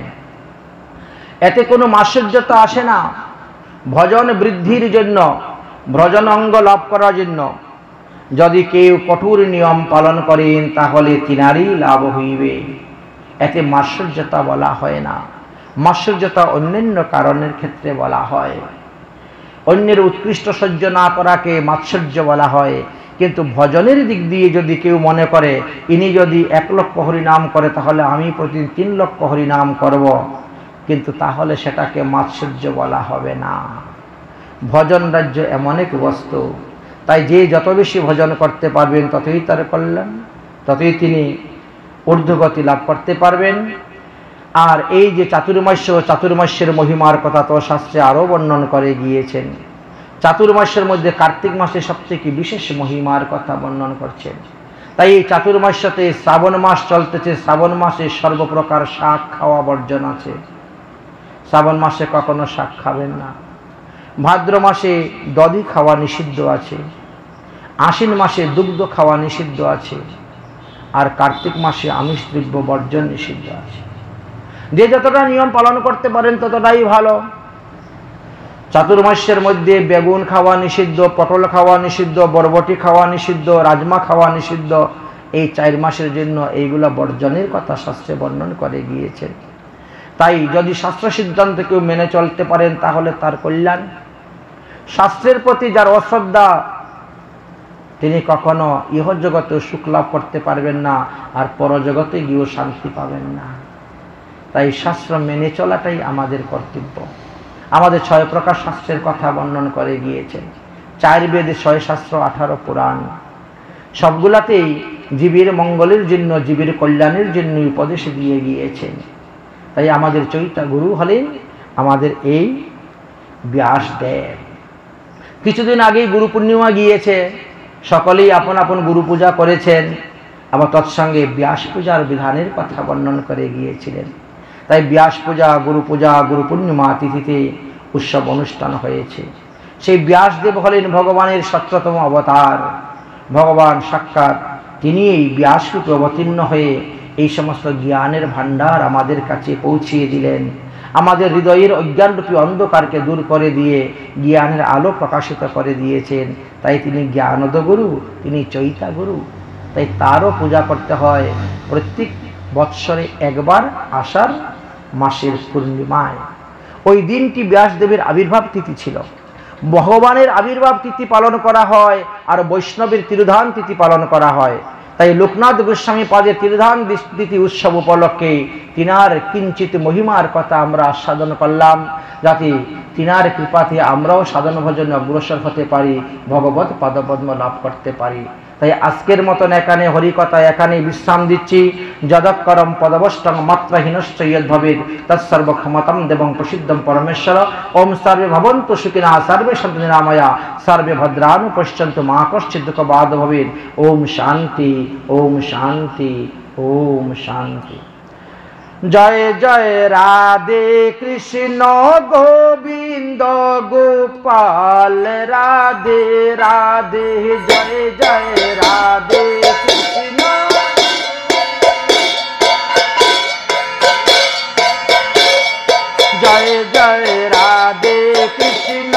এতে কোনো মাৎসর্যতা আসে না। ভজন বৃদ্ধির জন্য, ভজন অঙ্গ লাভ করার জন্য যদি কেউ কঠোর নিয়ম পালন করেন, তাহলে তিনারই লাভ হইবে। এতে মাৎসর্যতা বলা হয় না। মাৎসর্যতা অন্যান্য কারণের ক্ষেত্রে বলা হয়। অন্যের উৎকৃষ্ট সহ্য না করাকে মাৎসর্য বলা হয়। কিন্তু ভজনের দিক দিয়ে যদি কেউ মনে করে ইনি যদি 1 লক্ষ হরিনাম করে, তাহলে আমি প্রতিদিন 3 লক্ষ হরিনাম করব, কিন্তু তাহলে সেটাকে মাৎসর্য বলা হবে না। ভজন রাজ্য এমন এক বস্তু, তাই যে যত বেশি ভজন করতে পারবেন ততই তার কল্যাণ, ততই তিনি ঊর্ধ্বগতি লাভ করতে পারবেন। আর এই যে চাতুর্মাস্যের মহিমার কথা তো শাস্ত্রে আরও বর্ণন করে গিয়েছেন। চাতুর্মাস্যের মধ্যে কার্তিক মাসে সবথেকে বিশেষ মহিমার কথা বর্ণন করছেন। তাই এই চাতুর্মাস্যতে শ্রাবণ মাস চলতেছে, শ্রাবণ মাসে সর্বপ্রকার শাক খাওয়া বর্জন আছে। শ্রাবণ মাসে কখনো শাক খাবেন না। ভাদ্র মাসে দধি খাওয়া নিষিদ্ধ আছে। আশ্বিন মাসে দুগ্ধ খাওয়া নিষিদ্ধ আছে। আর কার্তিক মাসে আমিষ দ্রব্য বর্জন নিষিদ্ধ আছে। যে যতটা নিয়ম পালন করতে পারেন ততটাই ভালো। চাতুর্মাস্যের মধ্যে বেগুন খাওয়া নিষিদ্ধ, পটল খাওয়া নিষিদ্ধ, বরবটি খাওয়া নিষিদ্ধ, রাজমা খাওয়া নিষিদ্ধ। এই 4 মাসের জন্য এইগুলা বর্জনের কথা শাস্ত্রে বর্ণন করে গিয়েছেন। তাই যদি শাস্ত্র সিদ্ধান্ত কেউ মেনে চলতে পারেন তাহলে তার কল্যাণ। শাস্ত্রের প্রতি যার অশ্রদ্ধা, তিনি কখনো ইহজগতে সুখ লাভ করতে পারবেন না, আর পরজগতে গিয়েও শান্তি পাবেন না। তাই শাস্ত্র মেনে চলাটাই আমাদের কর্তব্য। আমাদের 6 প্রকার শাস্ত্রের কথা বর্ণন করে গিয়েছেন। 4 বেদ, 6 শাস্ত্র, 18 পুরাণ, সবগুলাতেই জীবের মঙ্গলের জন্য, জীবের কল্যাণের জন্য উপদেশ দিয়ে গিয়েছেন। তাই আমাদের চৈতা গুরু হলেন আমাদের এই ব্যাসদেব। কিছুদিন আগেই গুরু পূর্ণিমা গিয়েছে, সকলেই আপন আপন গুরু পূজা করেছেন, আবার তৎসঙ্গে ব্যাস পূজার বিধানের কথা বর্ণন করে গিয়েছিলেন। তাই ব্যাস পূজা, গুরু পূর্ণিমা তিথিতে উৎসব অনুষ্ঠান হয়েছে। সেই ব্যাসদেব হলেন ভগবানের 17তম অবতার। ভগবান সাক্ষাৎ তিনি এই ব্যাসরূপে অবতীর্ণ হয়ে এই সমস্ত জ্ঞানের ভাণ্ডার আমাদের কাছে পৌঁছিয়ে দিলেন। আমাদের হৃদয়ের অজ্ঞানরূপী অন্ধকারকে দূর করে দিয়ে জ্ঞানের আলো প্রকাশিত করে দিয়েছেন। তাই তিনি জ্ঞানদ গুরু, তিনি চৈতা গুরু। তাই তারও পূজা করতে হয় প্রত্যেক বৎসরে একবার আষাঢ় মাসের পূর্ণিমায়। ওই দিনটি ব্যাসদেবের আবির্ভাব তিথি ছিল। ভগবানের আবির্ভাব তিথি পালন করা হয়, আর বৈষ্ণবের তিরোধান তিথি পালন করা হয়। তাই লোকনাথ গোস্বামী পাদের তিরোধান তিথি উৎসব উপলক্ষে তিনার কিঞ্চিত মহিমার কথা আমরা আস্বাদন করলাম, যাতে তিনার কৃপাতে আমরাও সাধন ভজনে অগ্রসর হতে পারি, ভগবত পাদপদ্ম লাভ করতে পারি। তাই আজকের মতন এখানে হরিকথা এখানে বিশ্রাম দিচ্ছি। যদক্ষরম পদবষ্টং মাত্রাহীনশ্চ ইয়দ্ভবেৎ তৎসর্বক্ষমতাং দেবং প্রসিদ্ধং পরমেশ্বর। ওম সর্বে ভবন্তু সুখিনঃ সর্বে সন্তু নিরাময়া সর্বে ভদ্রাণু পশ্যন্তু মা কশ্চিৎ দুঃখবাদ ভবেৎ। ওম শান্তি, ওম শান্তি, ওম শান্তি। জয় জয় রাধে কৃষ্ণ গোবিন্দ গোপাল, রাধে রাধে জয় জয় রাধে কৃষ্ণ। জয় জয় রাধে কৃষ্ণ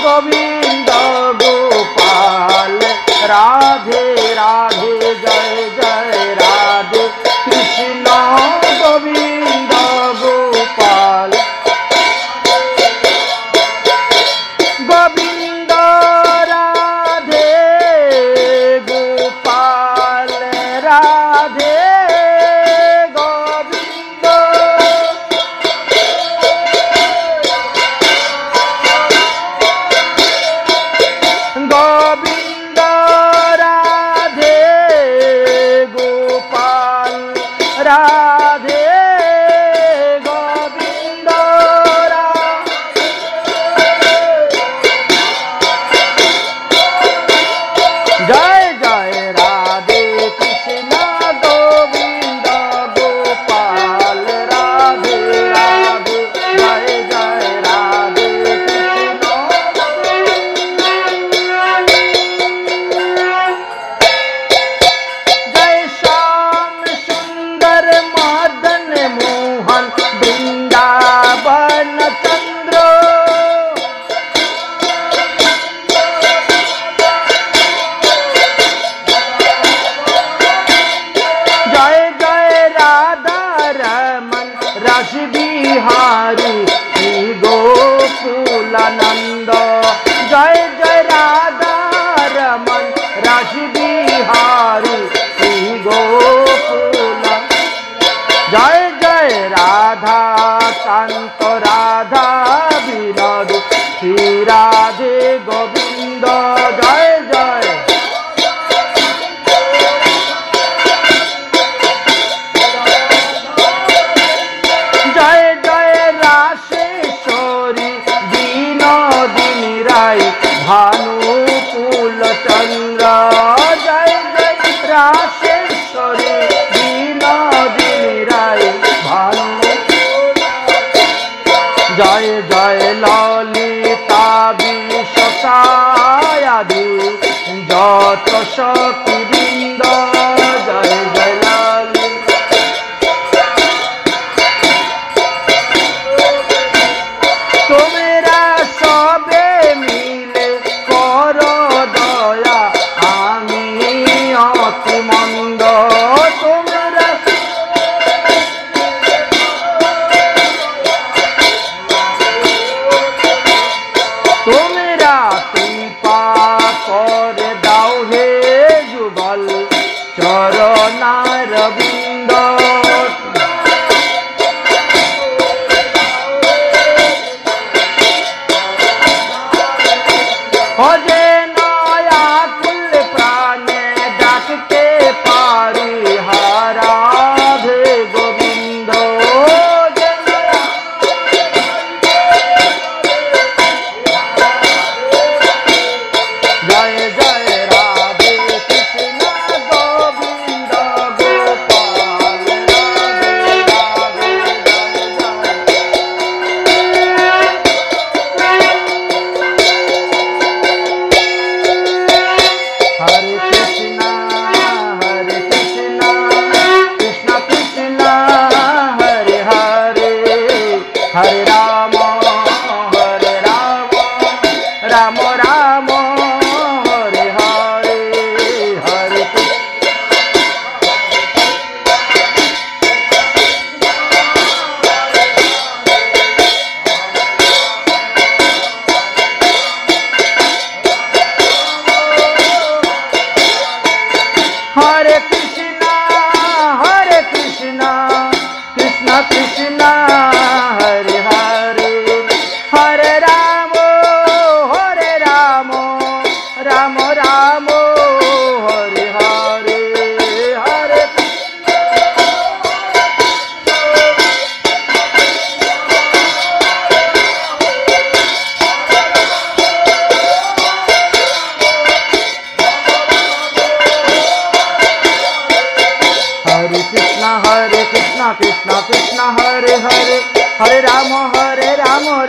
গোবিন্দ গোপাল, রাধে রাধে জয় জয় রাধে কৃষ্ণ গোবিন্দ গোপাল। গোবিন্দ রাধে গোপাল, রাধে গোবিন্দ। গোবিন্দ রাধে চরণারবিন্দ যে নয়া কুল প্রাণে ডাকতে পারি হারাধে গোবিন্দ জয় জয় রাধে কৃষ্ণ গোবিন্দ গোপাল রাধে রাধে হরে কৃষ্ণ কৃষ্ণ কৃষ্ণ হরে হরে হরে রাম রাম রাম হরে হরে হরে हरे कृष्णा कृष्ण कृष्ण हरे हरे हरे राम राम राम हरे हरे हरे कृष्ण कृष्ण कृष्ण हरे हरे हरे राम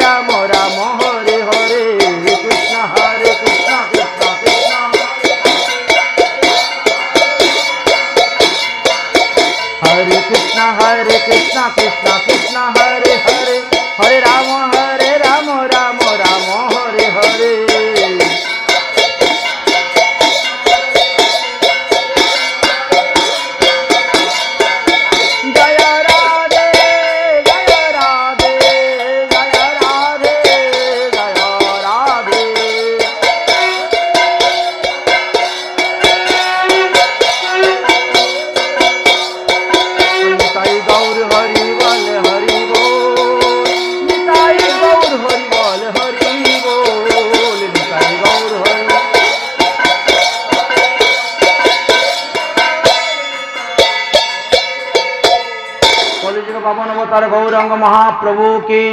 राम राम हरे हरे कृष्ण कृष्ण कृष्ण हरे कृष्ण कृष्ण कृष्ण हरे हरे हरे राम राम राम हरे हरे पावन अवतार गौरांग महाप्रभु की,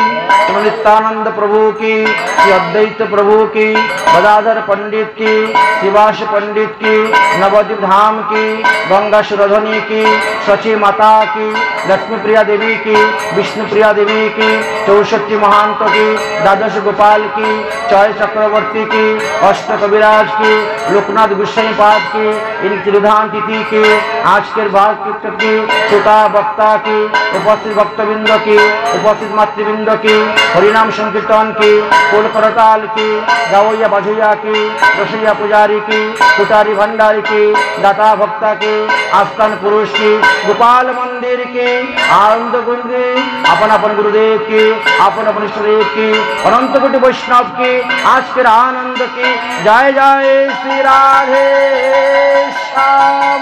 नित्यानंद प्रभु की, श्री अद्वैत प्रभु की, गदाधर पंडित की, शिवाश पंडित की, नवद्वीप धाम की, गंगा सुरधनी की, सची माता की, लक्ष्मी प्रिया देवी की, विष्णु प्रिया देवी की, 64 महंत की, द्वादश गोपाल की, चय चक्रवर्ती की, अष्ट कविराज की, लोकनाथ गोस्वामी पाद की, इन त्रिधाम तिथि की, आज के भाग की, श्रोता वक्ता की, उपस्थित भक्तबिंद की, उपस्थित मातृबिंद की, हरिनाम संकीर्तन की, कोल करताल की, गावैया बाजैया की, रसैया पुजारी की, कुटारी भंडारी की, दाता भक्ता की, आस्थान पुरुष की, गोपाल मंदिर की, आनंद कुंज अपन अपन गुरुदेव की, अपन अपन इष्टदेव की, अनंत कोटि वैष्णव की, आज के आनंद की, जय जय श्री राधे श्याम।